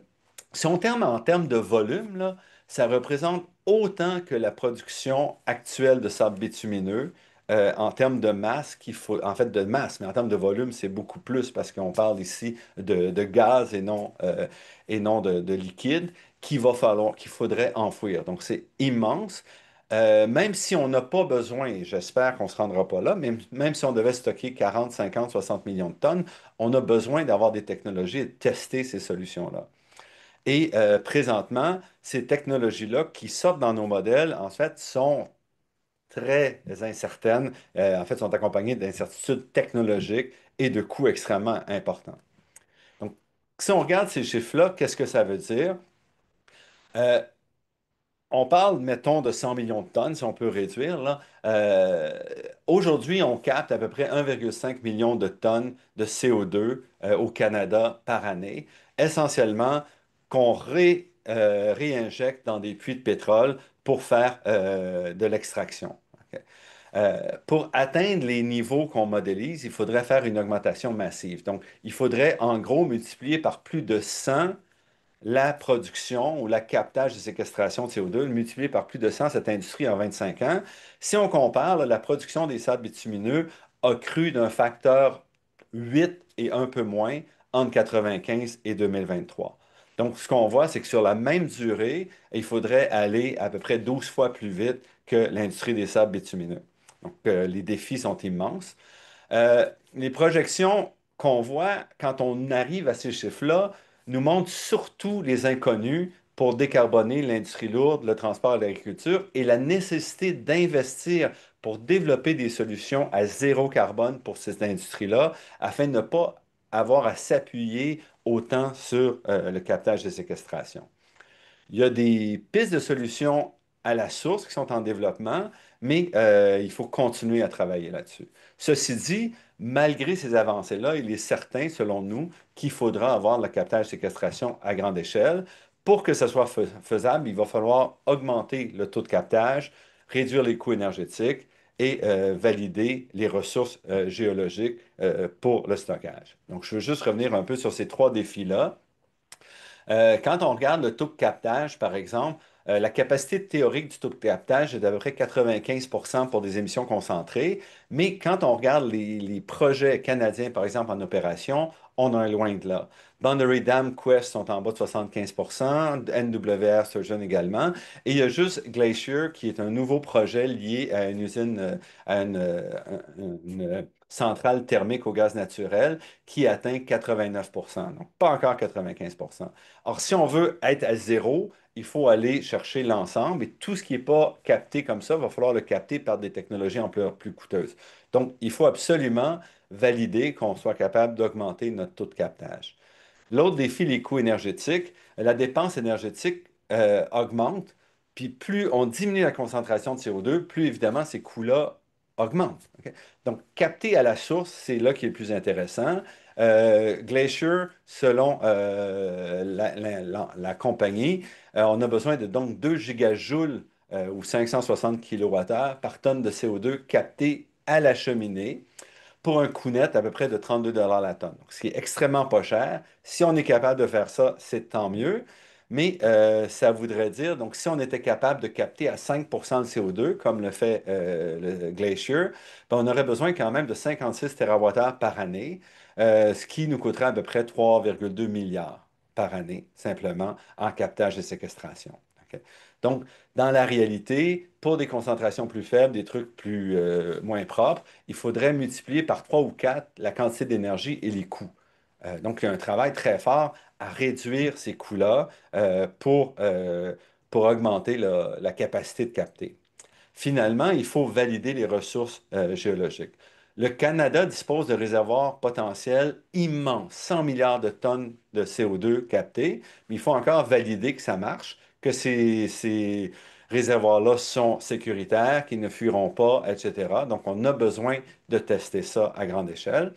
Si on terme en termes de volume, là, ça représente autant que la production actuelle de sable bitumineux en termes de masse en fait de masse, mais en termes de volume, c'est beaucoup plus parce qu'on parle ici de gaz et non de liquide qu'il faudrait enfouir. Donc c'est immense. Même si on n'a pas besoin, et j'espère qu'on ne se rendra pas là, mais même si on devait stocker 40, 50, 60 millions de tonnes, on a besoin d'avoir des technologies et de tester ces solutions-là. Et présentement, ces technologies-là qui sortent dans nos modèles, en fait, sont très incertaines, en fait, sont accompagnées d'incertitudes technologiques et de coûts extrêmement importants. Donc, si on regarde ces chiffres-là, qu'est-ce que ça veut dire? Euh, on parle, mettons, de 100 millions de tonnes, si on peut réduire, là. Aujourd'hui, on capte à peu près 1,5 million de tonnes de CO2 au Canada par année, essentiellement qu'on réinjecte dans des puits de pétrole pour faire de l'extraction. OK? Pour atteindre les niveaux qu'on modélise, il faudrait faire une augmentation massive. Donc, il faudrait en gros multiplier par plus de 100 la production ou la captage de séquestration de CO2, multiplié par plus de 100 cette industrie en 25 ans. Si on compare, là, la production des sables bitumineux a cru d'un facteur 8 et un peu moins entre 1995 et 2023. Donc, ce qu'on voit, c'est que sur la même durée, il faudrait aller à peu près 12 fois plus vite que l'industrie des sables bitumineux. Donc, les défis sont immenses. Les projections qu'on voit quand on arrive à ces chiffres-là nous montrent surtout les inconnus pour décarboner l'industrie lourde, le transport et l'agriculture et la nécessité d'investir pour développer des solutions à zéro carbone pour ces industries-là afin de ne pas avoir à s'appuyer autant sur le captage de séquestration. Il y a des pistes de solutions à la source qui sont en développement, mais il faut continuer à travailler là-dessus. Ceci dit, malgré ces avancées-là, il est certain, selon nous, qu'il faudra avoir le captage-séquestration à grande échelle. Pour que ce soit faisable, il va falloir augmenter le taux de captage, réduire les coûts énergétiques et valider les ressources géologiques pour le stockage. Donc, je veux juste revenir un peu sur ces trois défis-là. Quand on regarde le taux de captage, par exemple, la capacité théorique du taux de captage est d'à peu près 95 pour des émissions concentrées, mais quand on regarde les projets canadiens, par exemple, en opération, on en est loin de là. Boundary Dam, Quest sont en bas de 75 NWR, Sturgeon également, et il y a juste Glacier qui est un nouveau projet lié à une usine, à une centrale thermique au gaz naturel qui atteint 89 donc pas encore 95. Or, si on veut être à zéro, il faut aller chercher l'ensemble et tout ce qui n'est pas capté comme ça, va falloir le capter par des technologies ampleur plus coûteuses. Donc, il faut absolument valider qu'on soit capable d'augmenter notre taux de captage. L'autre défi, les coûts énergétiques. La dépense énergétique augmente, puis plus on diminue la concentration de CO2, plus évidemment ces coûts-là augmentent. OK? Donc, capter à la source, c'est là qui est le plus intéressant. Glacier, selon la compagnie, on a besoin de donc 2 gigajoules ou 560 kWh par tonne de CO2 capté à la cheminée pour un coût net à peu près de 32 la tonne. Donc, ce qui est extrêmement pas cher. Si on est capable de faire ça, c'est tant mieux. Mais ça voudrait dire, donc si on était capable de capter à 5 le CO2, comme le fait le Glacier, ben, on aurait besoin quand même de 56 TWh par année, ce qui nous coûterait à peu près 3,2 milliards par année, simplement en captage et séquestration. OK? Donc, dans la réalité, pour des concentrations plus faibles, des trucs moins propres, il faudrait multiplier par 3 ou 4 la quantité d'énergie et les coûts. Donc, il y a un travail très fort à réduire ces coûts-là pour augmenter la capacité de capter. Finalement, il faut valider les ressources géologiques. Le Canada dispose de réservoirs potentiels immenses, 100 milliards de tonnes de CO2 captés, mais il faut encore valider que ça marche, que ces réservoirs-là sont sécuritaires, qu'ils ne fuiront pas, etc. Donc, on a besoin de tester ça à grande échelle.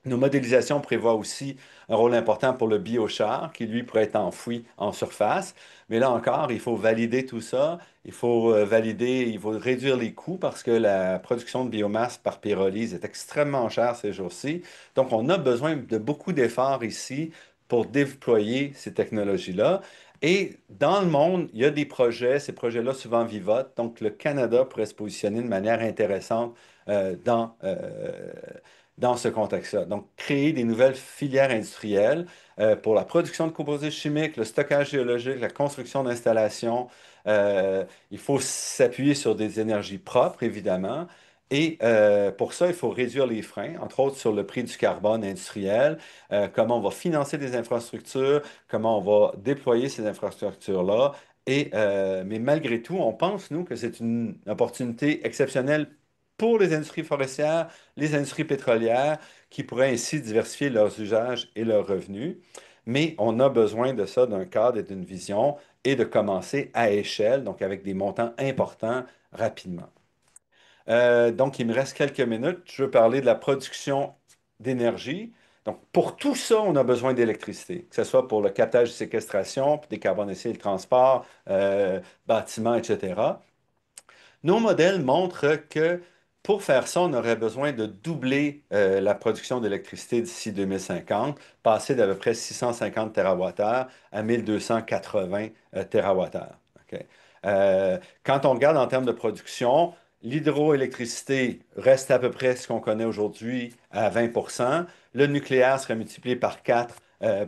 Nos modélisations prévoient aussi un rôle important pour le biochar, qui lui pourrait être enfoui en surface. Mais là encore, il faut valider tout ça. Il faut valider, il faut réduire les coûts parce que la production de biomasse par pyrolyse est extrêmement chère ces jours-ci. Donc, on a besoin de beaucoup d'efforts ici pour déployer ces technologies-là. Et dans le monde, il y a des projets, ces projets-là souvent vivotent. Donc, le Canada pourrait se positionner de manière intéressante dans ce contexte-là. Donc, créer des nouvelles filières industrielles pour la production de composés chimiques, le stockage géologique, la construction d'installations. Il faut s'appuyer sur des énergies propres, évidemment. Et pour ça, il faut réduire les freins, entre autres sur le prix du carbone industriel, comment on va financer des infrastructures, comment on va déployer ces infrastructures-là. Mais malgré tout, on pense, nous, que c'est une opportunité exceptionnelle pour les industries forestières, les industries pétrolières, qui pourraient ainsi diversifier leurs usages et leurs revenus. Mais on a besoin de ça, d'un cadre et d'une vision, et de commencer à échelle, donc avec des montants importants rapidement. Donc, il me reste quelques minutes. Je veux parler de la production d'énergie. Donc, pour tout ça, on a besoin d'électricité, que ce soit pour le captage et séquestration, pour décarboner le transport, bâtiments, etc. Nos modèles montrent que pour faire ça, on aurait besoin de doubler la production d'électricité d'ici 2050, passer d'à peu près 650 TWh à 1280 TWh. OK? Quand on regarde en termes de production, l'hydroélectricité reste à peu près ce qu'on connaît aujourd'hui à 20 Le nucléaire serait multiplié par 4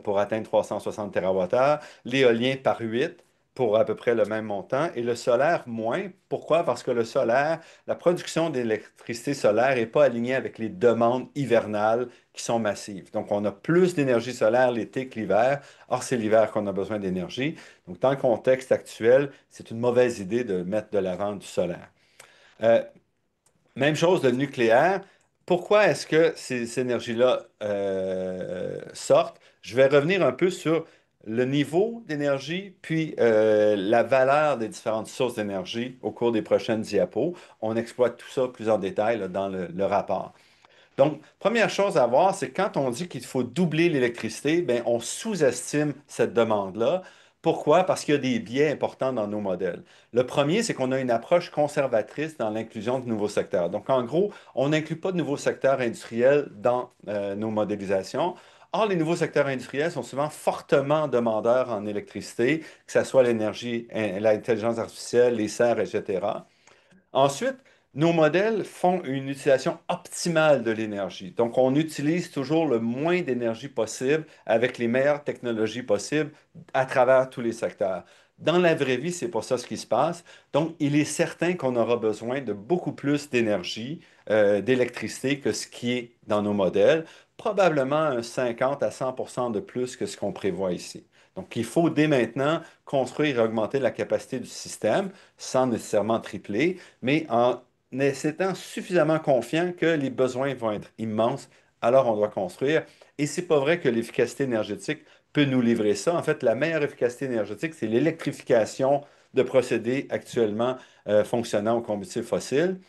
pour atteindre 360 TWh, l'éolien par 8 pour à peu près le même montant, et le solaire moins. Pourquoi? Parce que le solaire, la production d'électricité solaire n'est pas alignée avec les demandes hivernales qui sont massives. Donc, on a plus d'énergie solaire l'été que l'hiver. Or, c'est l'hiver qu'on a besoin d'énergie. Donc, dans le contexte actuel, c'est une mauvaise idée de mettre de l'avant du solaire. Euh, Même chose, le nucléaire. Pourquoi est-ce que ces énergies-là sortent? Je vais revenir un peu sur le niveau d'énergie, puis la valeur des différentes sources d'énergie au cours des prochaines diapos. On exploite tout ça plus en détail là, dans le rapport. Donc, première chose à voir, c'est quand on dit qu'il faut doubler l'électricité, ben, on sous-estime cette demande-là. Pourquoi? Parce qu'il y a des biais importants dans nos modèles. Le premier, c'est qu'on a une approche conservatrice dans l'inclusion de nouveaux secteurs. Donc, en gros, on n'inclut pas de nouveaux secteurs industriels dans nos modélisations. Or, les nouveaux secteurs industriels sont souvent fortement demandeurs en électricité, que ce soit l'énergie, l'intelligence artificielle, les serres, etc. Ensuite, nos modèles font une utilisation optimale de l'énergie. Donc, on utilise toujours le moins d'énergie possible avec les meilleures technologies possibles à travers tous les secteurs. Dans la vraie vie, c'est pas ça ce qui se passe. Donc, il est certain qu'on aura besoin de beaucoup plus d'énergie, d'électricité que ce qui est dans nos modèles, probablement un 50 à 100 de plus que ce qu'on prévoit ici. Donc, il faut dès maintenant construire et augmenter la capacité du système sans nécessairement tripler, mais en étant suffisamment confiant que les besoins vont être immenses, alors on doit construire. Et c'est pas vrai que l'efficacité énergétique peut nous livrer ça. En fait, la meilleure efficacité énergétique, c'est l'électrification de procédés actuellement fonctionnant au combustible fossile.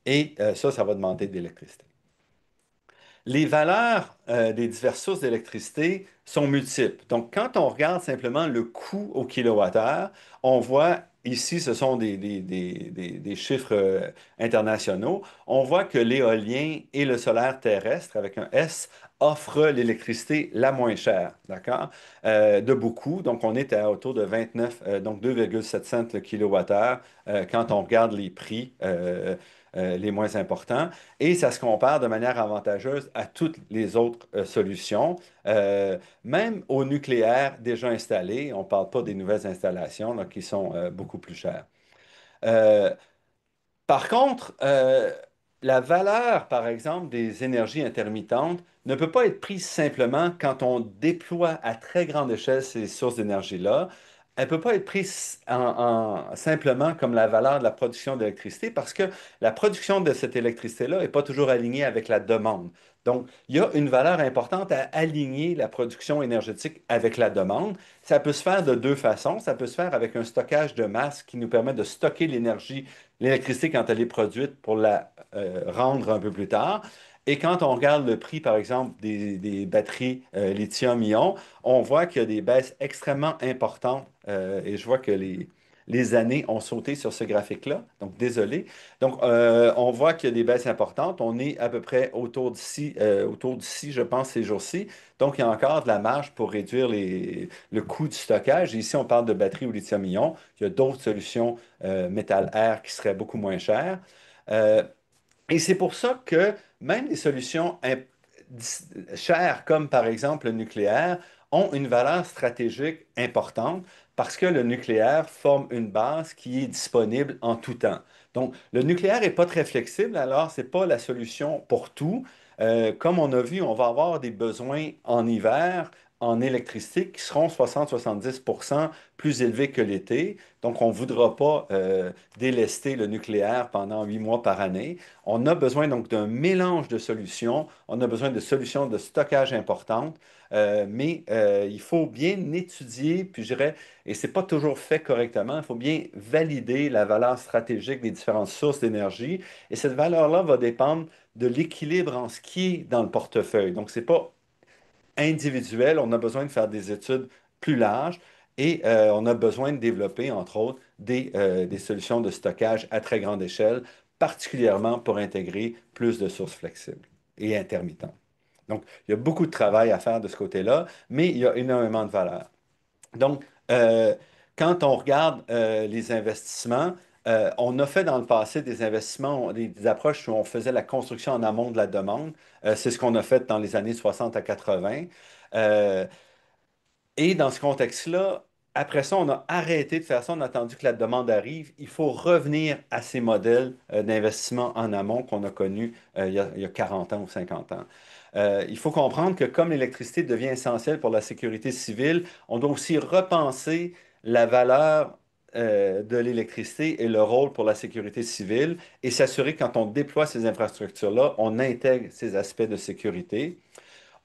Et ça va demander de l'électricité. Les valeurs des diverses sources d'électricité sont multiples. Donc, quand on regarde simplement le coût au kilowattheure, on voit ici, ce sont des chiffres internationaux. On voit que l'éolien et le solaire terrestre, avec un S, offrent l'électricité la moins chère, d'accord? De beaucoup. Donc, on est à autour de 29, donc 2,7 cents le kilowattheure quand on regarde les prix les moins importants. Et ça se compare de manière avantageuse à toutes les autres solutions, même au nucléaire déjà installé. On ne parle pas des nouvelles installations là, qui sont beaucoup plus chères. Euh, Par contre, la valeur, par exemple, des énergies intermittentes ne peut pas être prise simplement quand on déploie à très grande échelle ces sources d'énergie-là. Elle ne peut pas être prise simplement comme la valeur de la production d'électricité parce que la production de cette électricité-là n'est pas toujours alignée avec la demande. Donc, il y a une valeur importante à aligner la production énergétique avec la demande. Ça peut se faire de deux façons. Ça peut se faire avec un stockage de masse qui nous permet de stocker l'électricité quand elle est produite pour la rendre un peu plus tard. Et quand on regarde le prix, par exemple, des batteries lithium-ion, on voit qu'il y a des baisses extrêmement importantes. Et je vois que les années ont sauté sur ce graphique-là. Donc, désolé. Donc, on voit qu'il y a des baisses importantes. On est à peu près autour d'ici, je pense, ces jours-ci. Donc, il y a encore de la marge pour réduire le coût du stockage. Et ici, on parle de batteries au lithium-ion. Il y a d'autres solutions métal-air qui seraient beaucoup moins chères. Euh, et c'est pour ça que même les solutions chères, comme par exemple le nucléaire, ont une valeur stratégique importante parce que le nucléaire forme une base qui est disponible en tout temps. Donc, le nucléaire n'est pas très flexible, alors ce n'est pas la solution pour tout. Comme on a vu, on va avoir des besoins en hiver en électricité qui seront 60-70 plus élevés que l'été. Donc, on ne voudra pas délester le nucléaire pendant 8 mois par année. On a besoin donc d'un mélange de solutions. On a besoin de solutions de stockage importantes, mais il faut bien étudier, puis je dirais, et ce n'est pas toujours fait correctement, il faut bien valider la valeur stratégique des différentes sources d'énergie. Et cette valeur-là va dépendre de l'équilibre en ce qui est dans le portefeuille. Donc, ce n'est pas individuel, on a besoin de faire des études plus larges et on a besoin de développer, entre autres, des solutions de stockage à très grande échelle, particulièrement pour intégrer plus de sources flexibles et intermittentes. Donc, il y a beaucoup de travail à faire de ce côté-là, mais il y a énormément de valeur. Donc, quand on regarde les investissements, on a fait dans le passé des investissements, des approches où on faisait la construction en amont de la demande. C'est ce qu'on a fait dans les années 60 à 80. Euh, Et dans ce contexte-là, après ça, on a arrêté de faire ça, on a attendu que la demande arrive. Il faut revenir à ces modèles d'investissement en amont qu'on a connus il y a 40 ans ou 50 ans. Il faut comprendre que comme l'électricité devient essentielle pour la sécurité civile, on doit aussi repenser la valeur de l'électricité et le rôle pour la sécurité civile et s'assurer que quand on déploie ces infrastructures-là, on intègre ces aspects de sécurité.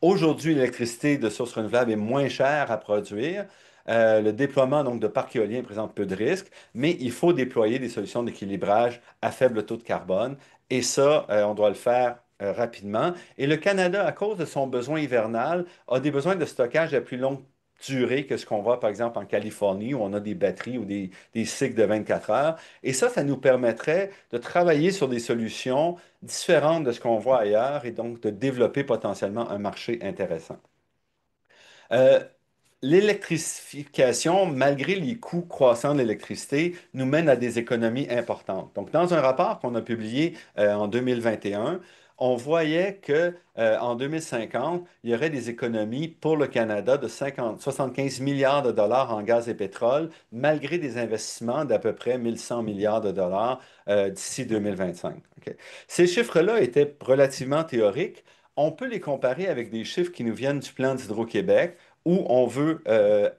Aujourd'hui, l'électricité de source renouvelable est moins chère à produire. Le déploiement donc, de parcs éoliens présente peu de risques, mais il faut déployer des solutions d'équilibrage à faible taux de carbone. Et ça, on doit le faire rapidement. Et le Canada, à cause de son besoin hivernal, a des besoins de stockage à plus longue durée que ce qu'on voit, par exemple, en Californie, où on a des batteries ou des cycles de 24 heures. Et ça nous permettrait de travailler sur des solutions différentes de ce qu'on voit ailleurs et donc de développer potentiellement un marché intéressant. Euh, L'électrification, malgré les coûts croissants de l'électricité, nous mène à des économies importantes. Donc, dans un rapport qu'on a publié en 2021, on voyait que en 2050, il y aurait des économies pour le Canada de 75 milliards de dollars en gaz et pétrole, malgré des investissements d'à peu près 1100 milliards de dollars d'ici 2025. OK. Ces chiffres-là étaient relativement théoriques. On peut les comparer avec des chiffres qui nous viennent du plan d'Hydro-Québec où on veut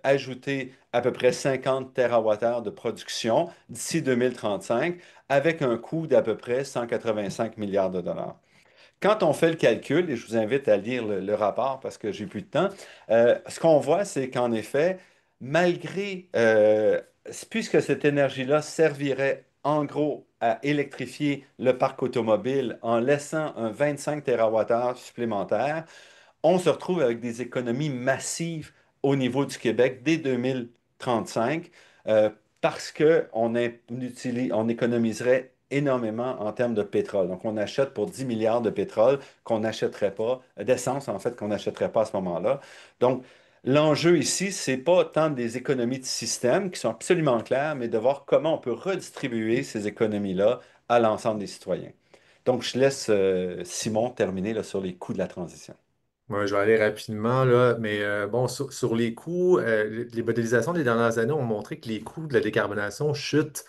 ajouter à peu près 50 TWh de production d'ici 2035 avec un coût d'à peu près 185 milliards de dollars. Quand on fait le calcul, et je vous invite à lire le rapport parce que j'ai plus de temps, ce qu'on voit, c'est qu'en effet, malgré, puisque cette énergie-là servirait en gros à électrifier le parc automobile en laissant un 25 TWh supplémentaire, on se retrouve avec des économies massives au niveau du Québec dès 2035 euh, parce on économiserait énormément en termes de pétrole. Donc, on achète pour 10 milliards de pétrole qu'on n'achèterait pas, d'essence en fait, qu'on n'achèterait pas à ce moment-là. Donc, l'enjeu ici, c'est pas tant des économies de système qui sont absolument claires, mais de voir comment on peut redistribuer ces économies-là à l'ensemble des citoyens. Donc, je laisse Simon terminer là, sur les coûts de la transition. Ouais, je vais aller rapidement, là, mais bon, sur les coûts, les modélisations des dernières années ont montré que les coûts de la décarbonation chutent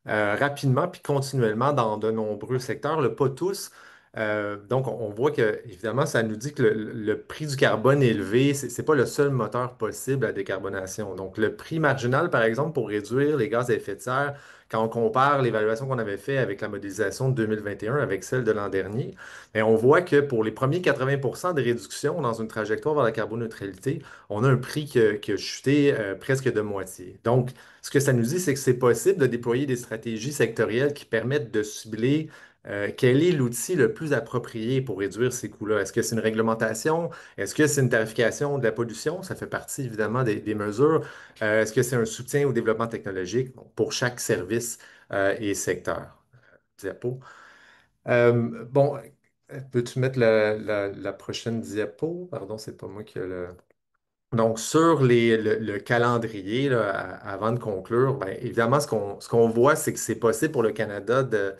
rapidement puis continuellement dans de nombreux secteurs, pas tous. Donc, on voit que, évidemment, ça nous dit que le prix du carbone élevé, c'est pas le seul moteur possible à la décarbonation. Donc, le prix marginal, par exemple, pour réduire les gaz à effet de serre, quand on compare l'évaluation qu'on avait faite avec la modélisation de 2021 avec celle de l'an dernier, bien, on voit que pour les premiers 80 de réduction dans une trajectoire vers la carboneutralité, on a un prix qui a chuté presque de moitié. Donc, ce que ça nous dit, c'est que c'est possible de déployer des stratégies sectorielles qui permettent de cibler quel est l'outil le plus approprié pour réduire ces coûts-là. Est-ce que c'est une réglementation? Est-ce que c'est une tarification de la pollution? Ça fait partie évidemment des mesures. Est-ce que c'est un soutien au développement technologique? Donc, pour chaque service et secteur. Diapo. Bon, peux-tu mettre la prochaine diapo? Pardon, c'est pas moi qui ai le. Donc, sur le calendrier, là, avant de conclure, bien, évidemment, ce qu'on voit, c'est que c'est possible pour le Canada de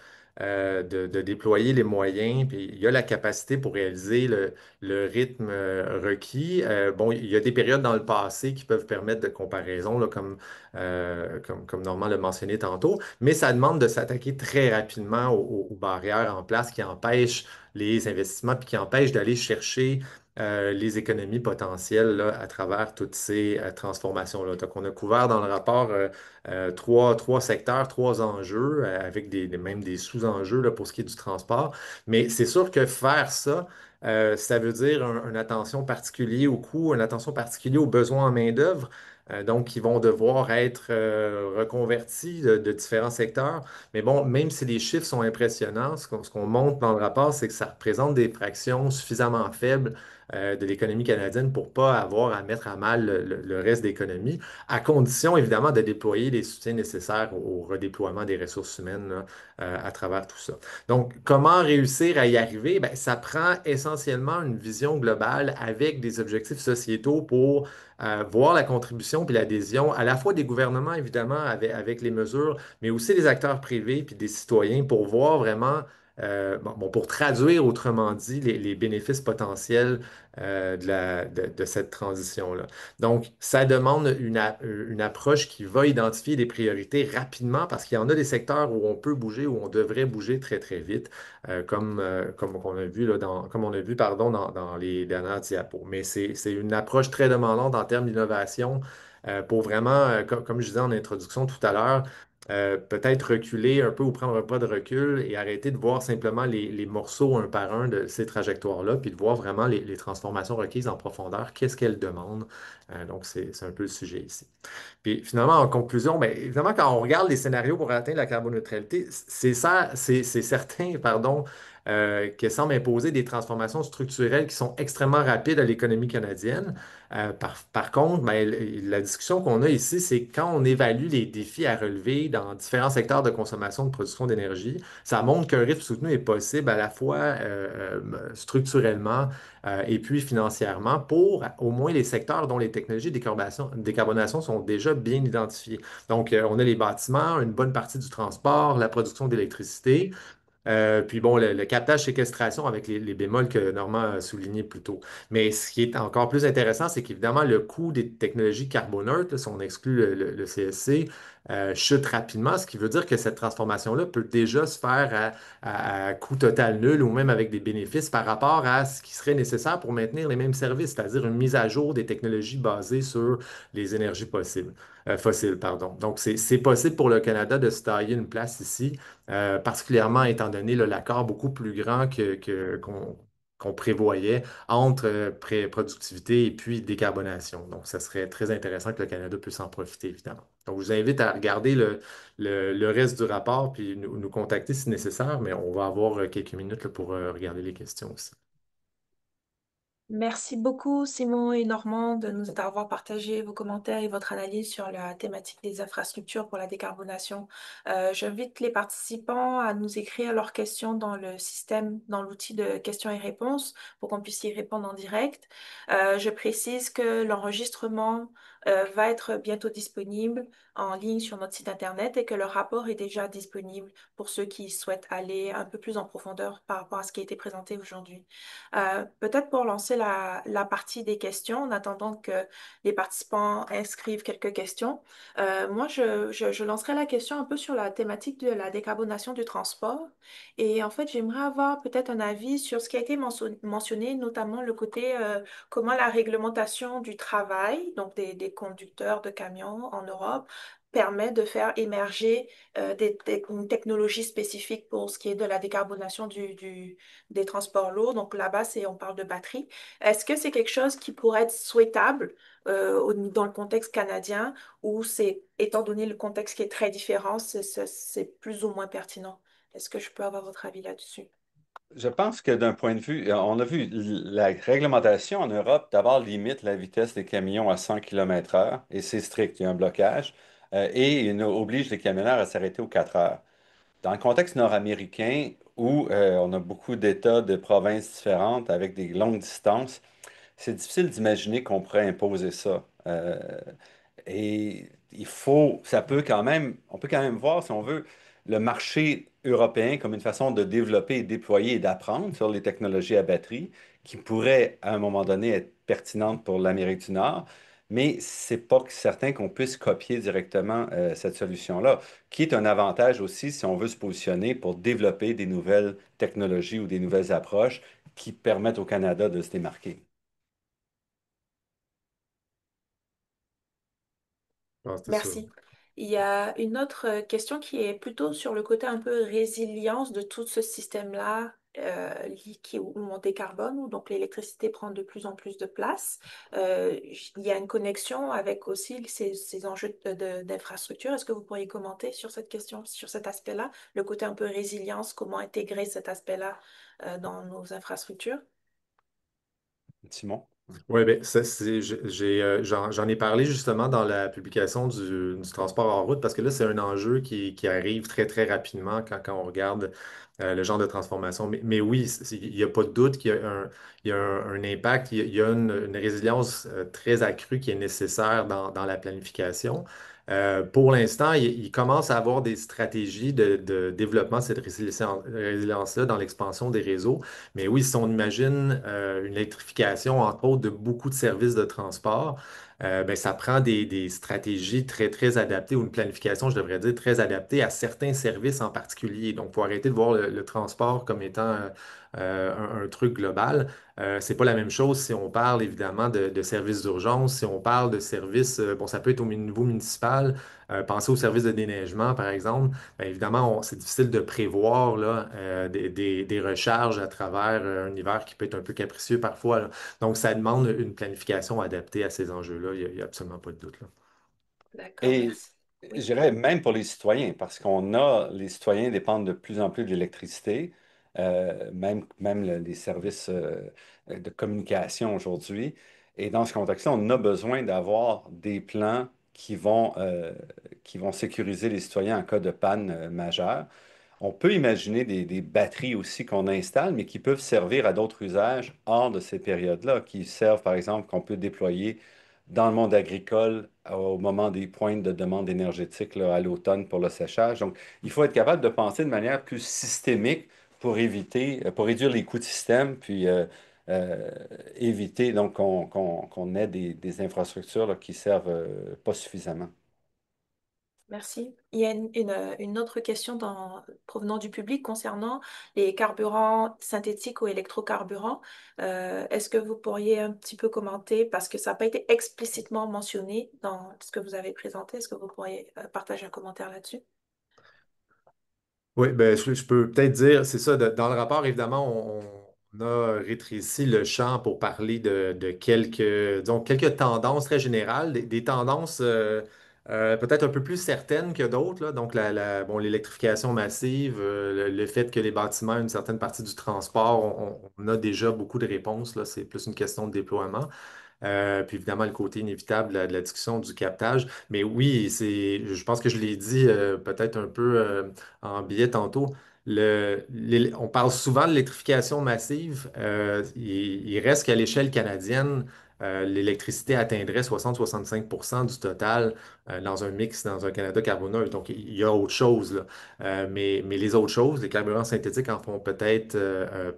déployer les moyens, puis il y a la capacité pour réaliser le rythme requis. Bon, il y a des périodes dans le passé qui peuvent permettre de comparaison, là, comme Normand l'a mentionné tantôt, mais ça demande de s'attaquer très rapidement aux barrières en place qui empêchent les investissements, puis qui empêchent d'aller chercher les économies potentielles là, à travers toutes ces transformations-là. Donc, on a couvert dans le rapport trois secteurs, trois enjeux, avec même des sous-enjeux là, pour ce qui est du transport. Mais c'est sûr que faire ça, ça veut dire une attention particulière au coût, une attention particulière aux besoins en main-d'œuvre. Donc, qui vont devoir être reconvertis de différents secteurs. Mais bon, même si les chiffres sont impressionnants, ce qu'on montre dans le rapport, c'est que ça représente des fractions suffisamment faibles de l'économie canadienne pour ne pas avoir à mettre à mal le reste de l'économie, à condition évidemment de déployer les soutiens nécessaires au redéploiement des ressources humaines là, à travers tout ça. Donc, comment réussir à y arriver? Ben, ça prend essentiellement une vision globale avec des objectifs sociétaux pour voir la contribution puis l'adhésion à la fois des gouvernements, évidemment, avec les mesures, mais aussi des acteurs privés puis des citoyens pour voir vraiment bon, pour traduire autrement dit les bénéfices potentiels de cette transition-là. Donc, ça demande une approche qui va identifier des priorités rapidement parce qu'il y en a des secteurs où on peut bouger, où on devrait bouger très, très vite, comme on a vu, là, comme on a vu pardon, dans les dernières diapos. Mais c'est une approche très demandante en termes d'innovation pour vraiment, comme je disais en introduction tout à l'heure, peut-être reculer un peu ou prendre un pas de recul et arrêter de voir simplement les morceaux un par un de ces trajectoires-là, puis de voir vraiment les transformations requises en profondeur, qu'est-ce qu'elles demandent. Donc, c'est un peu le sujet ici. Puis finalement, en conclusion, bien, évidemment, quand on regarde les scénarios pour atteindre la carboneutralité, c'est ça, c'est certain, pardon, que semble imposer des transformations structurelles qui sont extrêmement rapides à l'économie canadienne. Par contre, ben, la discussion qu'on a ici, c'est quand on évalue les défis à relever dans différents secteurs de consommation de production d'énergie, ça montre qu'un rythme soutenu est possible à la fois structurellement et puis financièrement pour au moins les secteurs dont les technologies de décarbonation sont déjà bien identifiées. Donc, on a les bâtiments, une bonne partie du transport, la production d'électricité. Puis bon, le captage séquestration avec les bémols que Normand a souligné plus tôt. Mais ce qui est encore plus intéressant, c'est qu'évidemment, le coût des technologies carboneutres, là, si on exclut le CSC, chute rapidement, ce qui veut dire que cette transformation-là peut déjà se faire à coût total nul ou même avec des bénéfices par rapport à ce qui serait nécessaire pour maintenir les mêmes services, c'est-à-dire une mise à jour des technologies basées sur les énergies fossiles, pardon. Donc, c'est possible pour le Canada de se tailler une place ici particulièrement étant donné là, l'accord beaucoup plus grand qu'on prévoyait entre productivité et puis décarbonation. Donc, ça serait très intéressant que le Canada puisse en profiter, évidemment. Donc, je vous invite à regarder le reste du rapport puis nous contacter si nécessaire, mais on va avoir quelques minutes là, pour regarder les questions aussi. Merci beaucoup, Simon et Normand, de nous avoir partagé vos commentaires et votre analyse sur la thématique des infrastructures pour la décarbonation. J'invite les participants à nous écrire leurs questions dans le système, dans l'outil de questions et réponses pour qu'on puisse y répondre en direct. Je précise que l'enregistrement va être bientôt disponible en ligne sur notre site Internet et que le rapport est déjà disponible pour ceux qui souhaitent aller un peu plus en profondeur par rapport à ce qui a été présenté aujourd'hui. Peut-être pour lancer la partie des questions, en attendant que les participants inscrivent quelques questions, moi, je lancerai la question un peu sur la thématique de la décarbonation du transport. Et en fait, j'aimerais avoir peut-être un avis sur ce qui a été mentionné, notamment le côté comment la réglementation du travail, donc des conducteurs de camions en Europe, permet de faire émerger une technologie spécifique pour ce qui est de la décarbonation des transports lourds. Donc là-bas, on parle de batterie. Est-ce que c'est quelque chose qui pourrait être souhaitable dans le contexte canadien ou étant donné le contexte qui est très différent, c'est plus ou moins pertinent? Est-ce que je peux avoir votre avis là-dessus? Je pense que d'un point de vue, on a vu la réglementation en Europe, d'abord limite la vitesse des camions à 100 km/h et c'est strict, il y a un blocage et il oblige les camionneurs à s'arrêter aux 4 heures. Dans le contexte nord-américain où on a beaucoup d'États, de provinces différentes avec des longues distances, c'est difficile d'imaginer qu'on pourrait imposer ça. Et ça peut quand même, on peut quand même voir, si on veut, le marché européen comme une façon de développer, déployer et d'apprendre sur les technologies à batterie qui pourraient, à un moment donné, être pertinentes pour l'Amérique du Nord. Mais c'est pas certain qu'on puisse copier directement cette solution-là, qui est un avantage aussi si on veut se positionner pour développer des nouvelles technologies ou des nouvelles approches qui permettent au Canada de se démarquer. Ah, c'était sûr. Merci. Il y a une autre question qui est plutôt sur le côté un peu résilience de tout ce système-là où on décarbone, où donc l'électricité prend de plus en plus de place. Il y a une connexion avec aussi ces enjeux d'infrastructure. Est-ce que vous pourriez commenter sur cette question, sur cet aspect-là, le côté un peu résilience, comment intégrer cet aspect-là dans nos infrastructures? Simon? Oui, bien, ça, j'en ai parlé justement dans la publication du transport en route parce que là, c'est un enjeu qui arrive très, très rapidement quand on regarde le genre de transformation. Mais oui, il n'y a pas de doute qu'il y a il y a un impact, il y a une résilience très accrue qui est nécessaire dans la planification. Pour l'instant, il commence à avoir des stratégies de développement de cette résilience-là dans l'expansion des réseaux. Mais oui, si on imagine une électrification, entre autres, de beaucoup de services de transport, ben, ça prend des stratégies très, très adaptées ou une planification, je devrais dire, très adaptée à certains services en particulier. Donc, il faut arrêter de voir le transport comme étant un truc global. C'est pas la même chose si on parle évidemment de services d'urgence, si on parle de services, bon, ça peut être au niveau municipal, pensez aux services de déneigement, par exemple. Bien, évidemment, c'est difficile de prévoir là, des recharges à travers un hiver qui peut être un peu capricieux parfois, là. Donc, ça demande une planification adaptée à ces enjeux-là. Il y a absolument pas de doute, là. D'accord, Et merci. je Oui. dirais même pour les citoyens, parce les citoyens dépendent de plus en plus de l'électricité, les services de communication aujourd'hui. Et dans ce contexte-là, on a besoin d'avoir des plans qui vont sécuriser les citoyens en cas de panne majeure. On peut imaginer des batteries aussi qu'on installe, mais qui peuvent servir à d'autres usages hors de ces périodes-là, qui servent, par exemple, qu'on peut déployer dans le monde agricole au moment des pointes de demande énergétique là, à l'automne pour le séchage. Donc, il faut être capable de penser de manière plus systémique pour pour réduire les coûts de système, puis euh, éviter donc qu'on ait des infrastructures là, qui servent pas suffisamment. Merci. Il y a une autre question provenant du public concernant les carburants synthétiques ou électrocarburants. Est-ce que vous pourriez un petit peu commenter, parce que ça n'a pas été explicitement mentionné dans ce que vous avez présenté, est-ce que vous pourriez partager un commentaire là-dessus? Oui, ben, je peux peut-être dire, c'est ça, dans le rapport, évidemment, on a rétréci le champ pour parler de quelques, disons, quelques tendances très générales, des tendances peut-être un peu plus certaines que d'autres, là. Donc, bon, l'électrification massive, le fait que les bâtiments, une certaine partie du transport, on a déjà beaucoup de réponses, là. C'est plus une question de déploiement. Puis évidemment, le côté inévitable de la discussion du captage. Mais oui, je pense que je l'ai dit peut-être un peu en biais tantôt. On parle souvent de l'électrification massive. Il reste qu'à l'échelle canadienne, l'électricité atteindrait 60-65% du total dans un mix dans un Canada carboneux. Donc, il y a autre chose, là. Mais les autres choses, les carburants synthétiques en font peut-être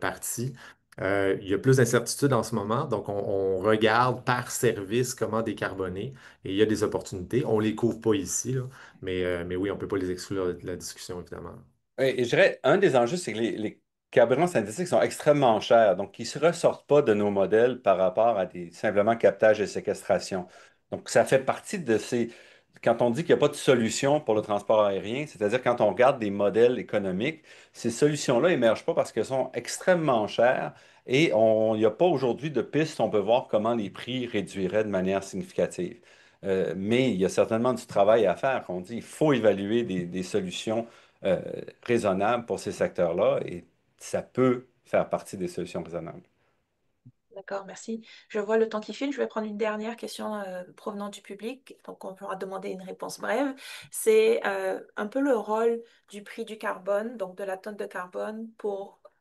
partie. Il y a plus d'incertitudes en ce moment, donc on regarde par service comment décarboner et il y a des opportunités. On ne les couvre pas ici, là, mais oui, on ne peut pas les exclure de la discussion, évidemment. Et je dirais, un des enjeux, c'est que les carburants synthétiques sont extrêmement chers, donc ils ne se ressortent pas de nos modèles par rapport à des simplement captage et séquestration. Donc ça fait partie de ces... Quand on dit qu'il n'y a pas de solution pour le transport aérien, c'est-à-dire quand on regarde des modèles économiques, ces solutions-là émergent pas parce qu'elles sont extrêmement chères et il n'y a pas aujourd'hui de piste, on peut voir comment les prix réduiraient de manière significative. Mais il y a certainement du travail à faire. On dit il faut évaluer des solutions euh, raisonnable pour ces secteurs-là et ça peut faire partie des solutions raisonnables. D'accord, merci. Je vois le temps qui file. Je vais prendre une dernière question provenant du public. Donc, on pourra demander une réponse brève. C'est un peu le rôle du prix du carbone, donc de la tonne de carbone,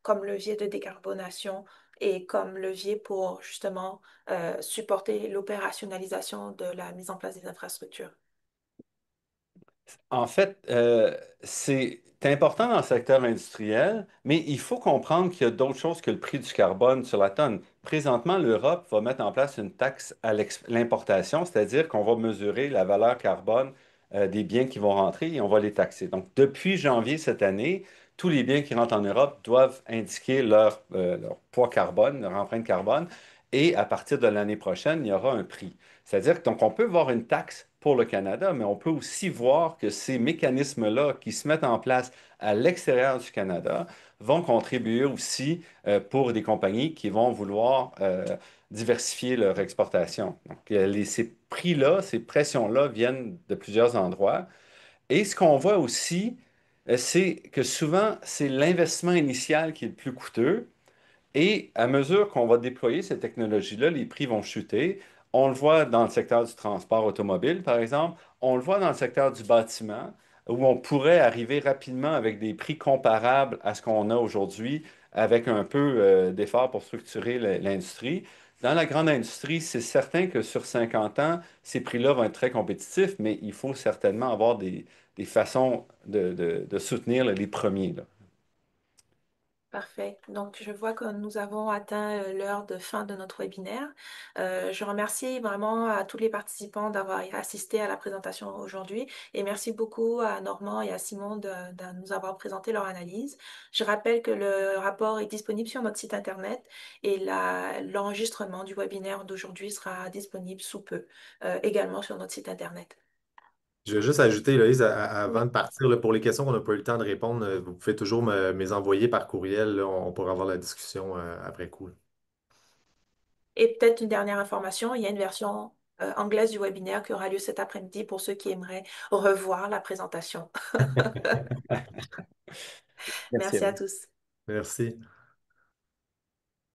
comme levier de décarbonation et comme levier pour justement supporter l'opérationnalisation de la mise en place des infrastructures. En fait, c'est important dans le secteur industriel, mais il faut comprendre qu'il y a d'autres choses que le prix du carbone sur la tonne. Présentement, l'Europe va mettre en place une taxe à l'importation, c'est-à-dire qu'on va mesurer la valeur carbone des biens qui vont rentrer et on va les taxer. Donc, depuis janvier cette année, tous les biens qui rentrent en Europe doivent indiquer leur poids carbone, leur empreinte carbone, et à partir de l'année prochaine, il y aura un prix. C'est-à-dire que donc on peut voir une taxe pour le Canada, mais on peut aussi voir que ces mécanismes-là qui se mettent en place à l'extérieur du Canada vont contribuer aussi pour des compagnies qui vont vouloir diversifier leur exportation. Donc, ces prix-là, ces pressions-là viennent de plusieurs endroits. Et ce qu'on voit aussi, c'est que souvent, c'est l'investissement initial qui est le plus coûteux. Et à mesure qu'on va déployer ces technologies-là, les prix vont chuter. On le voit dans le secteur du transport automobile, par exemple. On le voit dans le secteur du bâtiment, où on pourrait arriver rapidement avec des prix comparables à ce qu'on a aujourd'hui, avec un peu d'effort pour structurer l'industrie. Dans la grande industrie, c'est certain que sur 50 ans, ces prix-là vont être très compétitifs, mais il faut certainement avoir des façons de soutenir là, les premiers, là. Parfait. Donc, je vois que nous avons atteint l'heure de fin de notre webinaire. Je remercie vraiment à tous les participants d'avoir assisté à la présentation aujourd'hui et merci beaucoup à Normand et à Simon de nous avoir présenté leur analyse. Je rappelle que le rapport est disponible sur notre site Internet et l'enregistrement du webinaire d'aujourd'hui sera disponible sous peu, également sur notre site Internet. Je vais juste ajouter, Loïse, avant Oui. de partir, là, pour les questions qu'on n'a pas eu le temps de répondre, vous pouvez toujours me les envoyer par courriel. Là, on pourra avoir la discussion après coup. Et peut-être une dernière information, il y a une version anglaise du webinaire qui aura lieu cet après-midi pour ceux qui aimeraient revoir la présentation. Merci, Merci à Alex. tous. Merci.